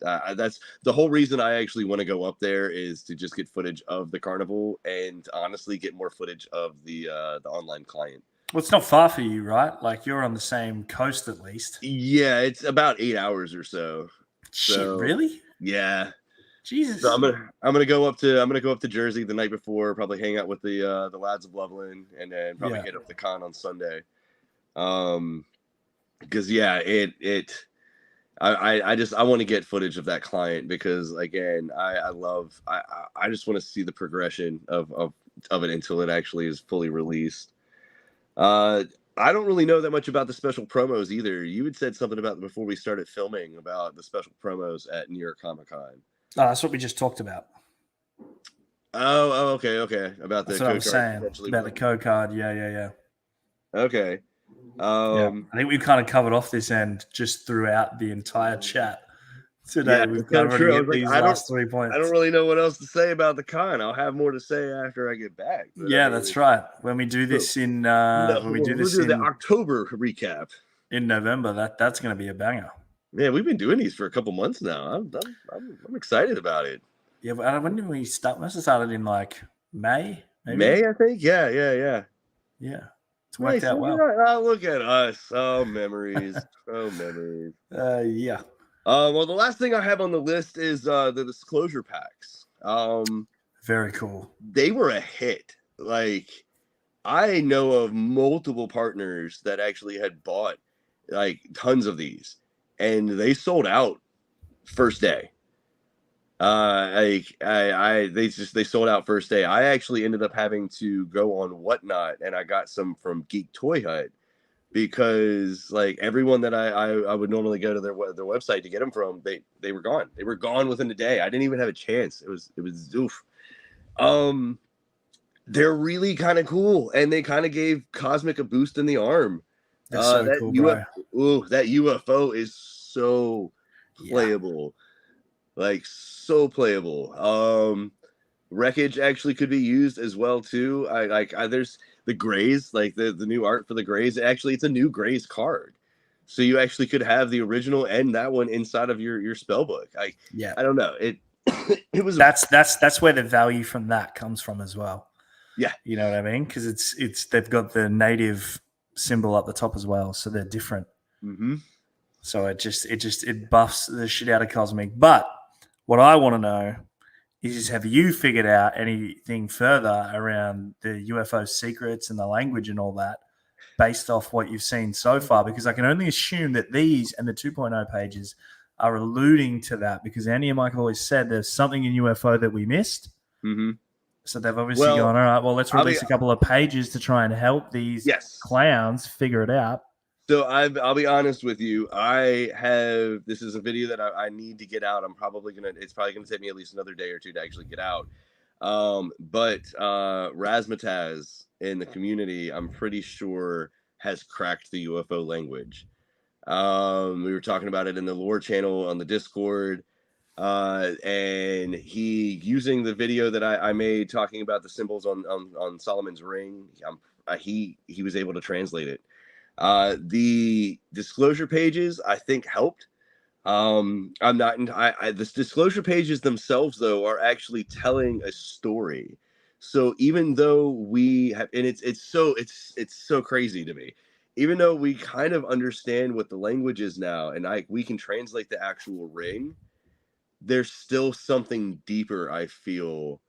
that's the whole reason I actually want to go up there, is to just get footage of the carnival and honestly get more footage of the online client. well, it's not far for you, right? Like you're on the same coast at least. Yeah, it's about 8 hours or so. Shit, So really? yeah. Jesus. So I'm gonna go up to Jersey the night before, probably hang out with the lads of Loveland, and then probably hit up the con on Sunday. Because yeah, I just want to get footage of that client, because again, I just want to see the progression of it until it actually is fully released. I don't really know that much about the special promos either. You had said something about before we started filming about the special promos at New York Comic Con. Oh, that's what we just talked about. Oh, okay. About that's the what I code was card saying about the code card. Yeah. Okay. Yeah. I think we've kind of covered off this end just throughout the entire chat today. Yeah, we've kind of true. I hit was these like, last 3 points. I don't really know what else to say about the con. I'll have more to say after I get back. Yeah, that's right. When we do this in we'll do the October recap in November, that's going to be a banger. Yeah, we've been doing these for a couple months now. I'm excited about it. Yeah, but when did we start? Must have started in like May, maybe? May, I think. Yeah. Yeah. It's worked out well. Oh, look at us. Oh, memories. Yeah. Well, the last thing I have on the list is the disclosure packs. Very cool. They were a hit. Like, I know of multiple partners that actually had bought like tons of these, and they sold out first day. They sold out first day. I actually ended up having to go on Whatnot, and I got some from Geek Toy Hut, because like everyone that I would normally go to their website to get them from, they were gone. They were gone within a day. I didn't even have a chance. It was oof. They're really kind of cool, and they kind of gave Cosmic a boost in the arm. That's so cool, bro. That UFO is so playable. Like, so playable. Wreckage actually could be used as well too. There's the Grays, like the new art for the Grays. Actually, it's a new Grays card, so you actually could have the original and that one inside of your spell book. I don't know. It was that's where the value from that comes from as well. Yeah, you know what I mean? Because it's they've got the native symbol up the top as well, so they're different. Mm-hmm. So it buffs the shit out of Cosmic. But what I want to know is, have you figured out anything further around the UFO secrets and the language and all that, based off what you've seen so far? Because I can only assume that these and the 2.0 pages are alluding to that, because Andy and Mike have always said there's something in UFO that we missed. Mm-hmm. So they've obviously gone, all right, well, let's release a couple of pages to try and help these clowns figure it out. So I'll be honest with you. This is a video that I need to get out. It's probably gonna take me at least another day or two to actually get out. But Razzmatazz in the community, I'm pretty sure, has cracked the UFO language. We were talking about it in the lore channel on the Discord. And he, using the video that I made talking about the symbols on Solomon's ring, he was able to translate it. The disclosure pages, I think, helped. The disclosure pages themselves, though, are actually telling a story. So even though we have, and it's so crazy to me, even though we kind of understand what the language is now, and we can translate the actual ring, there's still something deeper, I feel,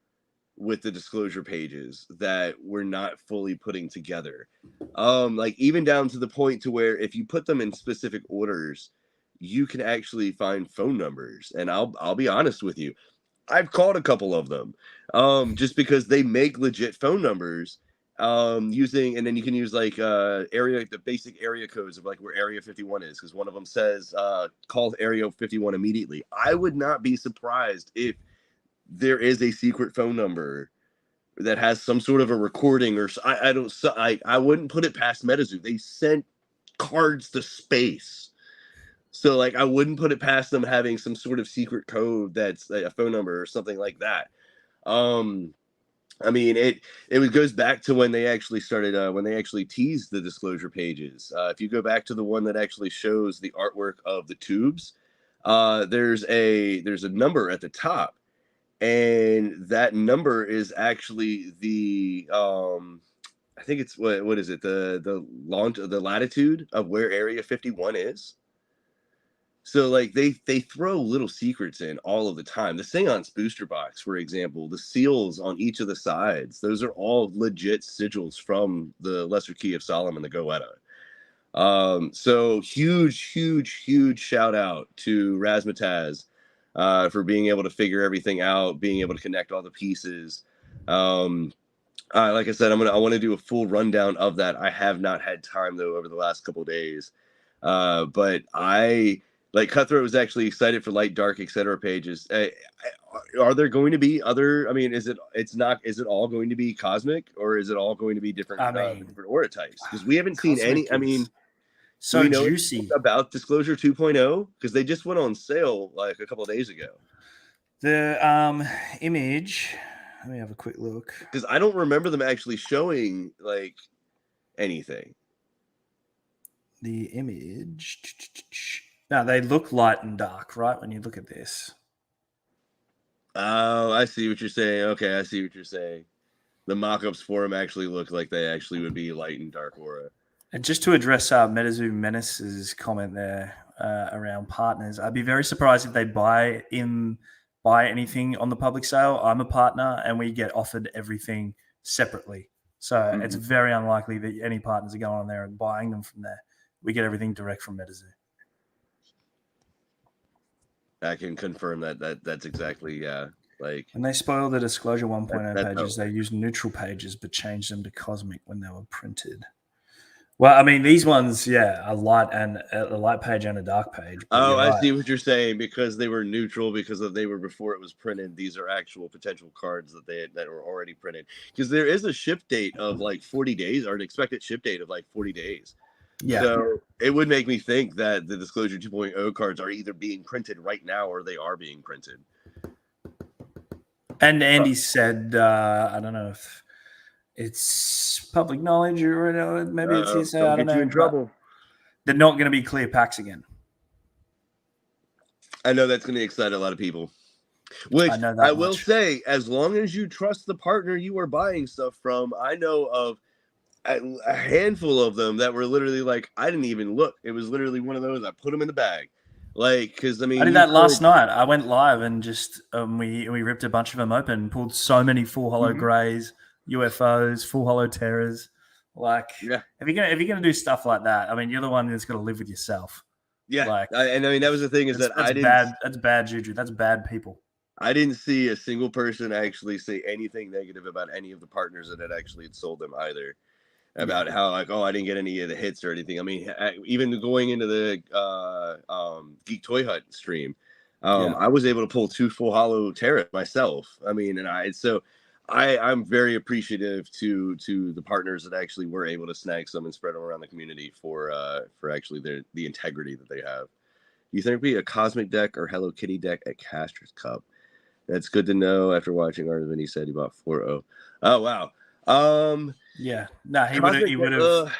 with the disclosure pages that we're not fully putting together. Like even down to the point to where if you put them in specific orders, you can actually find phone numbers. And I'll be honest with you, I've called a couple of them, just because they make legit phone numbers, using, and then you can use like the basic area codes of like where Area 51 is, because one of them says call Area 51 immediately. I would not be surprised if there is a secret phone number that has some sort of a recording, or I wouldn't put it past MetaZoo. They sent cards to space. So like I wouldn't put it past them having some sort of secret code that's a phone number or something like that. I mean, it goes back to when they actually started when they actually teased the disclosure pages. If you go back to the one that actually shows the artwork of the tubes, there's a number at the top, and that number is actually the I think it's what is it, the latitude of where Area 51 is. So like they throw little secrets in all of the time. The Seance booster box, for example, the seals on each of the sides, those are all legit sigils from the Lesser Key of Solomon, the Goetta. So huge shout out to Razzmatazz for being able to figure everything out, being able to connect all the pieces. Like I said, I want to do a full rundown of that. I have not had time though over the last couple of days, but like Cutthroat was actually excited for light, dark, etc. pages. Are there going to be other? I mean, is it all going to be cosmic, or is it all going to be different different aura types? Because we haven't seen any. I mean, so we know juicy about Disclosure 2.0 because they just went on sale like a couple of days ago. The image. Let me have a quick look because I don't remember them actually showing like anything. The image. Now they look light and dark, right? When you look at this. Oh, I see what you're saying. Okay, I see what you're saying. The mock-ups for them actually look like they actually would be light and dark aura. And just to address MetaZoo Menace's comment there around partners, I'd be very surprised if they buy anything on the public sale. I'm a partner, and we get offered everything separately. So it's very unlikely that any partners are going on there and buying them from there. We get everything direct from MetaZoo. I can confirm that's exactly like. And they spoiled the Disclosure 1.0 pages. They used neutral pages but changed them to cosmic when they were printed. Well, I mean, these ones, a light page and a dark page. Oh, I see what you're saying, because they were neutral because they were before it was printed. These are actual potential cards that were already printed, because there is a ship date of like 40 days, or an expected ship date of like 40 days. Yeah. So it would make me think that the Disclosure 2.0 cards are either being printed right now or they are being printed. And Andy said, I don't know if it's public knowledge or maybe it's his. I don't know. You in trouble. They're not going to be clear packs again. I know that's going to excite a lot of people. Which I will say, as long as you trust the partner you are buying stuff from, I know of a handful of them that were literally like, I didn't even look. It was literally one of those. I put them in the bag. Like, because I mean, I did that last night. I went live and just we ripped a bunch of them open, pulled so many full holo grays, UFOs, full holo terrors. Like, if you're gonna do stuff like that, I mean, you're the one that's got to live with yourself. Yeah, like, and I mean, that was the thing is that's bad. That's bad juju. That's bad people. I didn't see a single person actually say anything negative about any of the partners that had actually sold them either. About how like, oh, I didn't get any of the hits or anything. I mean, even going into the Geek Toy Hut stream, I was able to pull 2 full holo Terra myself. I mean, and I'm very appreciative to the partners that actually were able to snag some and spread them around the community for actually the integrity that they have. You think it'd be a Cosmic deck or Hello Kitty deck at Caster's Cup? That's good to know. After watching Arvin, he said he bought 4-0. Oh wow. Yeah, no, he would have.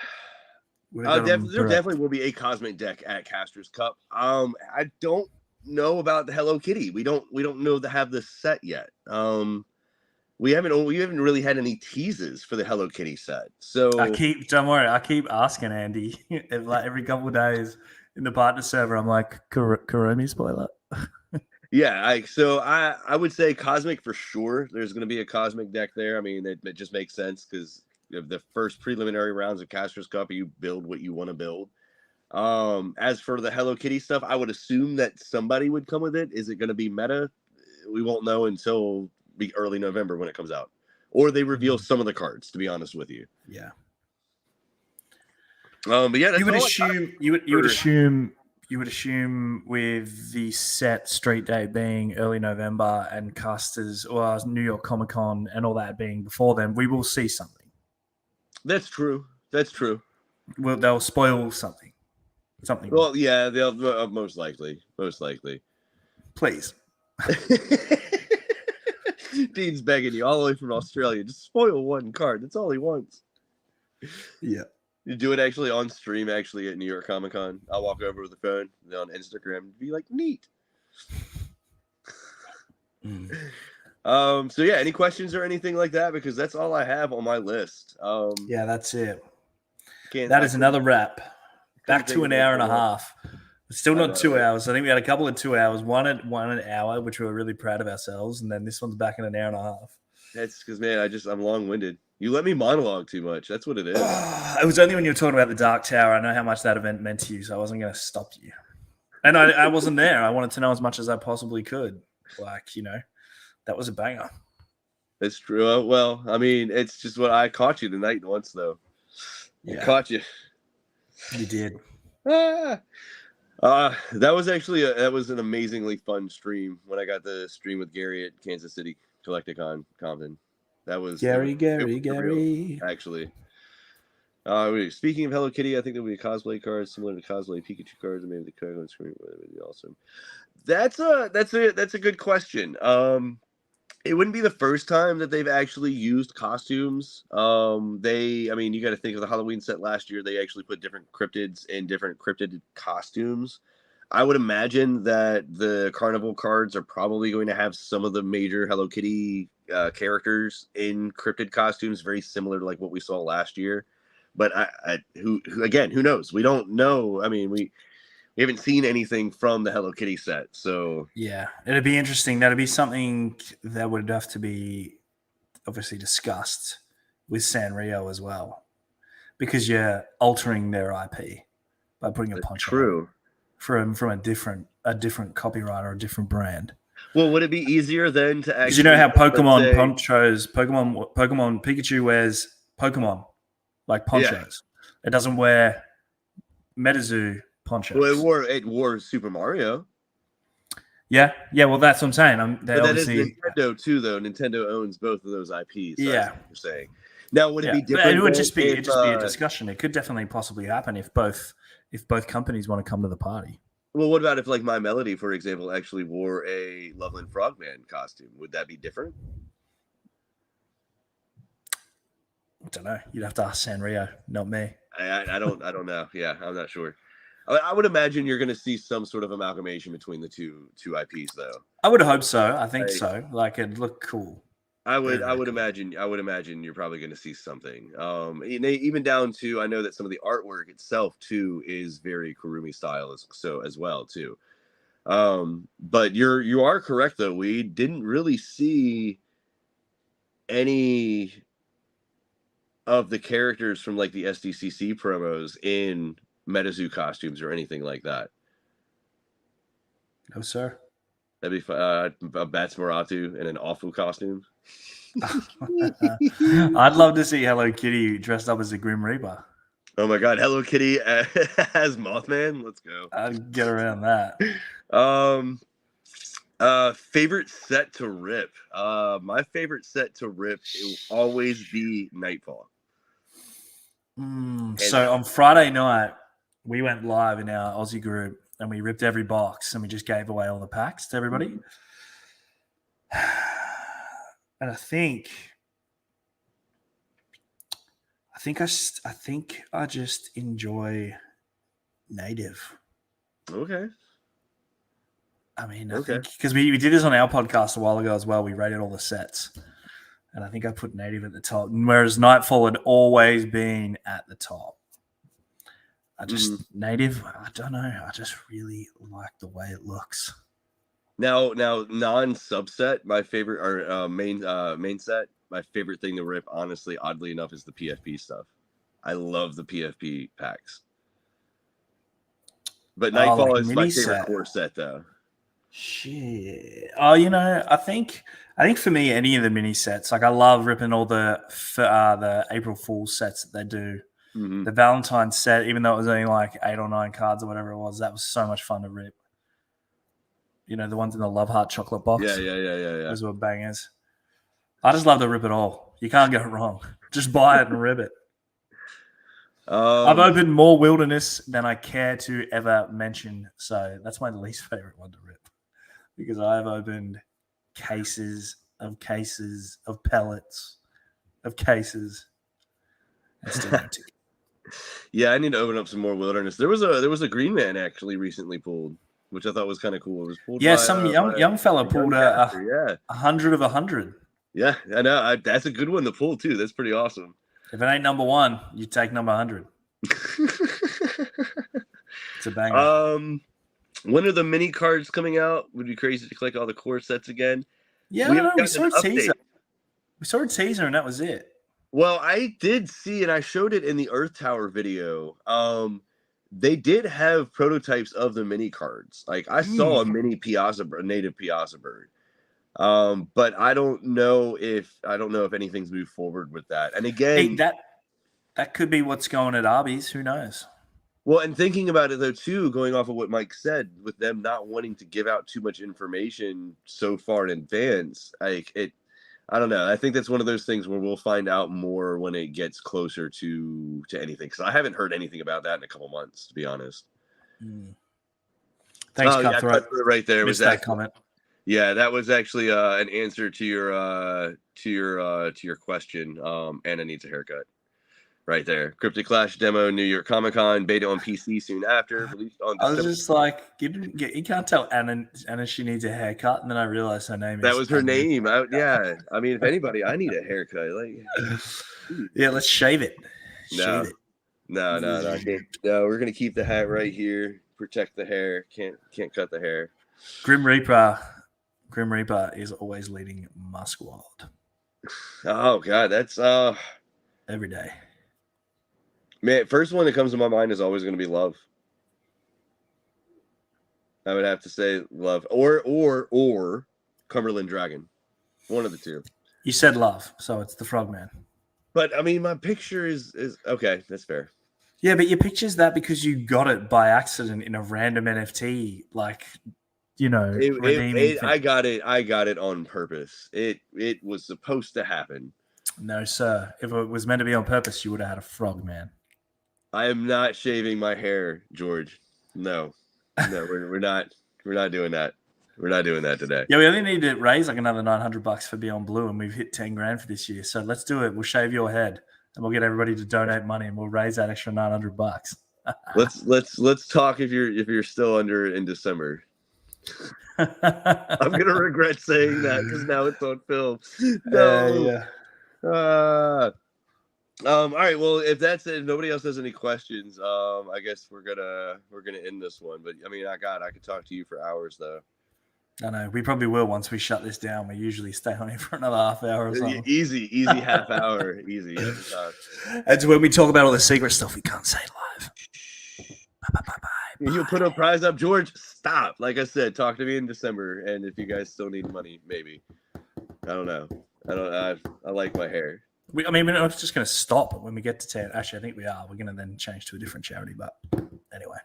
There definitely will be a Cosmic deck at Caster's Cup. I don't know about the Hello Kitty. We don't know to have this set yet. We haven't really had any teases for the Hello Kitty set. So don't worry, I keep asking Andy like every couple of days in the partner server. I'm like, Kurumi spoiler. Yeah, so I would say Cosmic for sure. There's going to be a Cosmic deck there. I mean, it just makes sense because the first preliminary rounds of Caster's Cup, you build what you want to build. As for the Hello Kitty stuff, I would assume that somebody would come with it. Is it going to be meta? We won't know until early November when it comes out, or they reveal some of the cards. To be honest with you, yeah. But yeah, you would assume you would assume with the set street date being early November and Custers or New York Comic Con and all that being before then, we will see something. That's true. They'll spoil something. Well, yeah, they'll most likely. Please. Dean's begging you all the way from Australia. Just spoil one card. That's all he wants. Yeah. You do it actually on stream, actually at New York Comic Con. I'll walk over with the phone on Instagram and be like, neat. So yeah, any questions or anything like that? Because that's all I have on my list. Yeah, that's it. That is another wrap. Back to an hour and a half. Still not 2 hours. I think we had a couple of 2 hours. One an hour, which we were really proud of ourselves, and then this one's back in an hour and a half. That's because, man, I'm long-winded. You let me monologue too much. That's what it is. It was only when you were talking about the Dark Tower. I know how much that event meant to you, so I wasn't going to stop you. And I wasn't there. I wanted to know as much as I possibly could. That was a banger. That's true. Well, I mean, it's just what I caught you tonight once, though. Yeah. I caught you. You did. That was actually that was an amazingly fun stream when I got the stream with Gary at Kansas City Collecticon Compton. That was Gary. Actually. Speaking of Hello Kitty, I think there'll be a cosplay card similar to cosplay Pikachu cards, and maybe the card on screen would be awesome. That's a good question. It wouldn't be the first time that they've actually used costumes. You got to think of the Halloween set last year. They actually put different cryptids in different cryptid costumes. I would imagine that the carnival cards are probably going to have some of the major Hello Kitty characters in cryptid costumes, very similar to like what we saw last year. But who knows? We don't know. I mean, we haven't seen anything from the Hello Kitty set, so yeah, it'd be interesting. That'd be something that would have to be obviously discussed with Sanrio as well, because you're altering their IP by putting a punch on from a different copyright or a different brand. Well, would it be easier then to actually? Because you know how Pokemon ponchos, Pokemon Pikachu wears Pokemon like ponchos. Yeah. It doesn't wear MetaZoo ponchos. Well, it wore Super Mario. Yeah. Well, that's what I'm saying. But that is Nintendo too, though. Nintendo owns both of those IPs. So yeah, you're saying. Now, would it be different? It would just be a discussion. It could definitely possibly happen if both companies want to come to the party. Well, what about if, like, My Melody, for example, actually wore a Loveland Frogman costume? Would that be different? I don't know. You'd have to ask Sanrio, not me. I don't know. Yeah, I'm not sure. I would imagine you're going to see some sort of amalgamation between the two IPs, though. I would hope so. I think so. Like, it'd look cool. I would imagine you're probably going to see something. Even down to, I know that some of the artwork itself too is very Kurumi style as well too. But you are correct though. We didn't really see any of the characters from like the SDCC promos in MetaZoo costumes or anything like that. No, sir. That'd be a Bats Maratu in an awful costume. I'd love to see Hello Kitty dressed up as a Grim Reaper. Oh my God, Hello Kitty as Mothman. Let's go. I'd get around that. Favorite set to rip. My favorite set to rip will always be Nightfall. So on Friday night, we went live in our Aussie group and we ripped every box and we just gave away all the packs to everybody. And I think I just enjoy native. Okay. I mean, I think because we did this on our podcast a while ago as well. We rated all the sets. And I think I put native at the top, whereas Nightfall had always been at the top. I just native. I don't know. I just really like the way it looks. Now, non-subset, my favorite or main set. My favorite thing to rip, honestly, oddly enough, is the PFP stuff. I love the PFP packs. But Nightfall is my favorite core set, though. Shit. Oh, I think for me, any of the mini sets, like I love ripping all the April Fool's sets that they do. The Valentine's set, even though it was only like 8 or 9 cards or whatever it was, that was so much fun to rip. You know, the ones in the Love Heart chocolate box. Yeah. Those were bangers. I just love to rip it all. You can't go wrong. Just buy it and rip it. I've opened more Wilderness than I care to ever mention, so that's my least favorite one to rip, because I've opened cases of pellets of cases. And still no ticket. Yeah, I need to open up some more Wilderness. There was a Green Man actually recently pulled, which I thought was kind of cool. It was pulled. Yeah, some young fella pulled a 100 of 100. Yeah, I know. That's a good one to pull too. That's pretty awesome. If it ain't number 1, you take number 100. It's a banger. When are the mini cards coming out? Would be crazy to collect all the core sets again. Yeah, we saw a teaser. We saw a teaser, and that was it. Well, I did see, and I showed it in the Earth Tower video. They did have prototypes of the mini cards. Like I saw a mini native Piazza bird. But I don't know if anything's moved forward with that. And again, that could be what's going at Arby's. Who knows? Well, and thinking about it though too, going off of what Mike said, with them not wanting to give out too much information so far in advance, I don't know. I think that's one of those things where we'll find out more when it gets closer to anything. Because I haven't heard anything about that in a couple months, to be honest. Thanks, Cutthroat. Yeah, Cutthroat right there was that comment. Yeah, that was actually an answer to your question. Anna needs a haircut. Right there. Cryptic Clash demo, New York Comic Con, beta on PC soon after. Released on December. I was just like, you can't tell Anna she needs a haircut, and then I realized her name. That was her name. Yeah. I mean, if anybody, I need a haircut. Like, yeah, let's shave it. No, we're gonna keep the hat right here. Protect the hair. Can't cut the hair. Grim Reaper is always leading my squad. Oh God, that's every day. Man, first one that comes to my mind is always going to be Love. I would have to say Love, or Cumberland Dragon, one of the two. You said Love, so it's the Frogman. But I mean, my picture is okay. That's fair. Yeah, but your picture's that because you got it by accident in a random NFT, like I got it on purpose. It was supposed to happen. No, sir. If it was meant to be on purpose, you would have had a Frogman. I am not shaving my hair, George. No, we're not doing that. We're not doing that today. Yeah, we only need to raise like another $900 for Beyond Blue, and we've hit 10 grand for this year. So let's do it. We'll shave your head, and we'll get everybody to donate money, and we'll raise that extra $900. let's talk if you're still under in December. I'm gonna regret saying that because now it's on film. No. All right. Well, if that's it, if nobody else has any questions, I guess we're gonna end this one. But I mean, I could talk to you for hours though. I know we probably will once we shut this down. We usually stay on here for another half hour or something. Easy half hour, easy every time. That's when we talk about all the secret stuff we can't say live. Bye. You'll put a prize up, George. Stop. Like I said, talk to me in December, and if you guys still need money, maybe. I don't know. I like my hair. We're not just going to stop when we get to 10. Actually, I think we are. We're going to then change to a different charity. But anyway.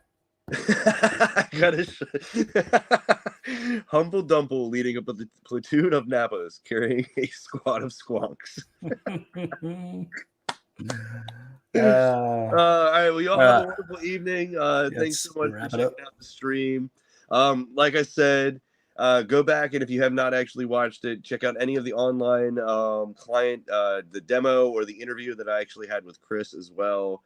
Humble Dumple leading up a platoon of Nappas carrying a squad of squonks. All right. Well, y'all have a wonderful evening. Thanks so much for checking out the stream. Like I said, go back, and if you have not actually watched it, check out any of the online client, the demo or the interview that I actually had with Chris as well.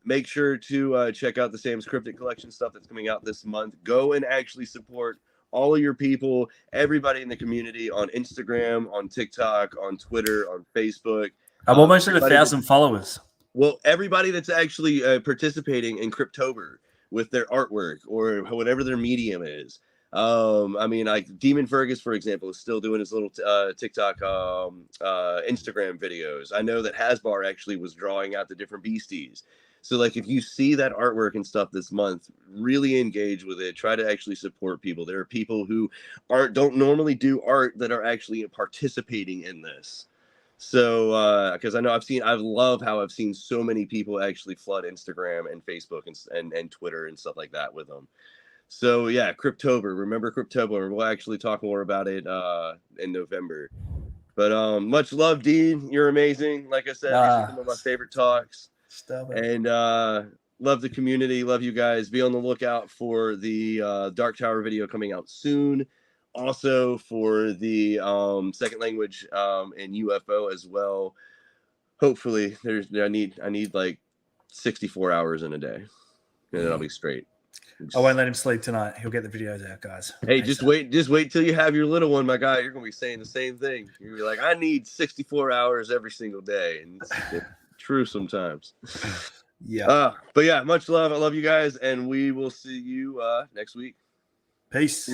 Make sure to check out the Sam's Cryptic Collection stuff that's coming out this month. Go and actually support all of your people, everybody in the community on Instagram, on TikTok, on Twitter, on Facebook. I'm almost at 1,000 followers. Well, everybody that's actually participating in Cryptober with their artwork or whatever their medium is. I mean, like Demon Fergus, for example, is still doing his little TikTok, Instagram videos. I know that Hasbar actually was drawing out the different beasties. So, like, if you see that artwork and stuff this month, really engage with it. Try to actually support people. There are people who don't normally do art that are actually participating in this. So, because I love how I've seen so many people actually flood Instagram and Facebook and Twitter and stuff like that with them. So yeah, Cryptober. Remember Cryptober? We'll actually talk more about it in November. But much love, Dean. You're amazing. Like I said, these are some of my favorite talks. Stop it. And love the community. Love you guys. Be on the lookout for the Dark Tower video coming out soon. Also for the second language and UFO as well. Hopefully, I need like 64 hours in a day, and then I'll be straight. I won't let him sleep tonight. He'll get the videos out, guys. Hey, just wait till you have your little one, my guy. You're gonna be saying the same thing. You're gonna be like, I need 64 hours every single day, and it's true sometimes. Yeah. But yeah, much love. I love you guys, and we will see you next week. Peace.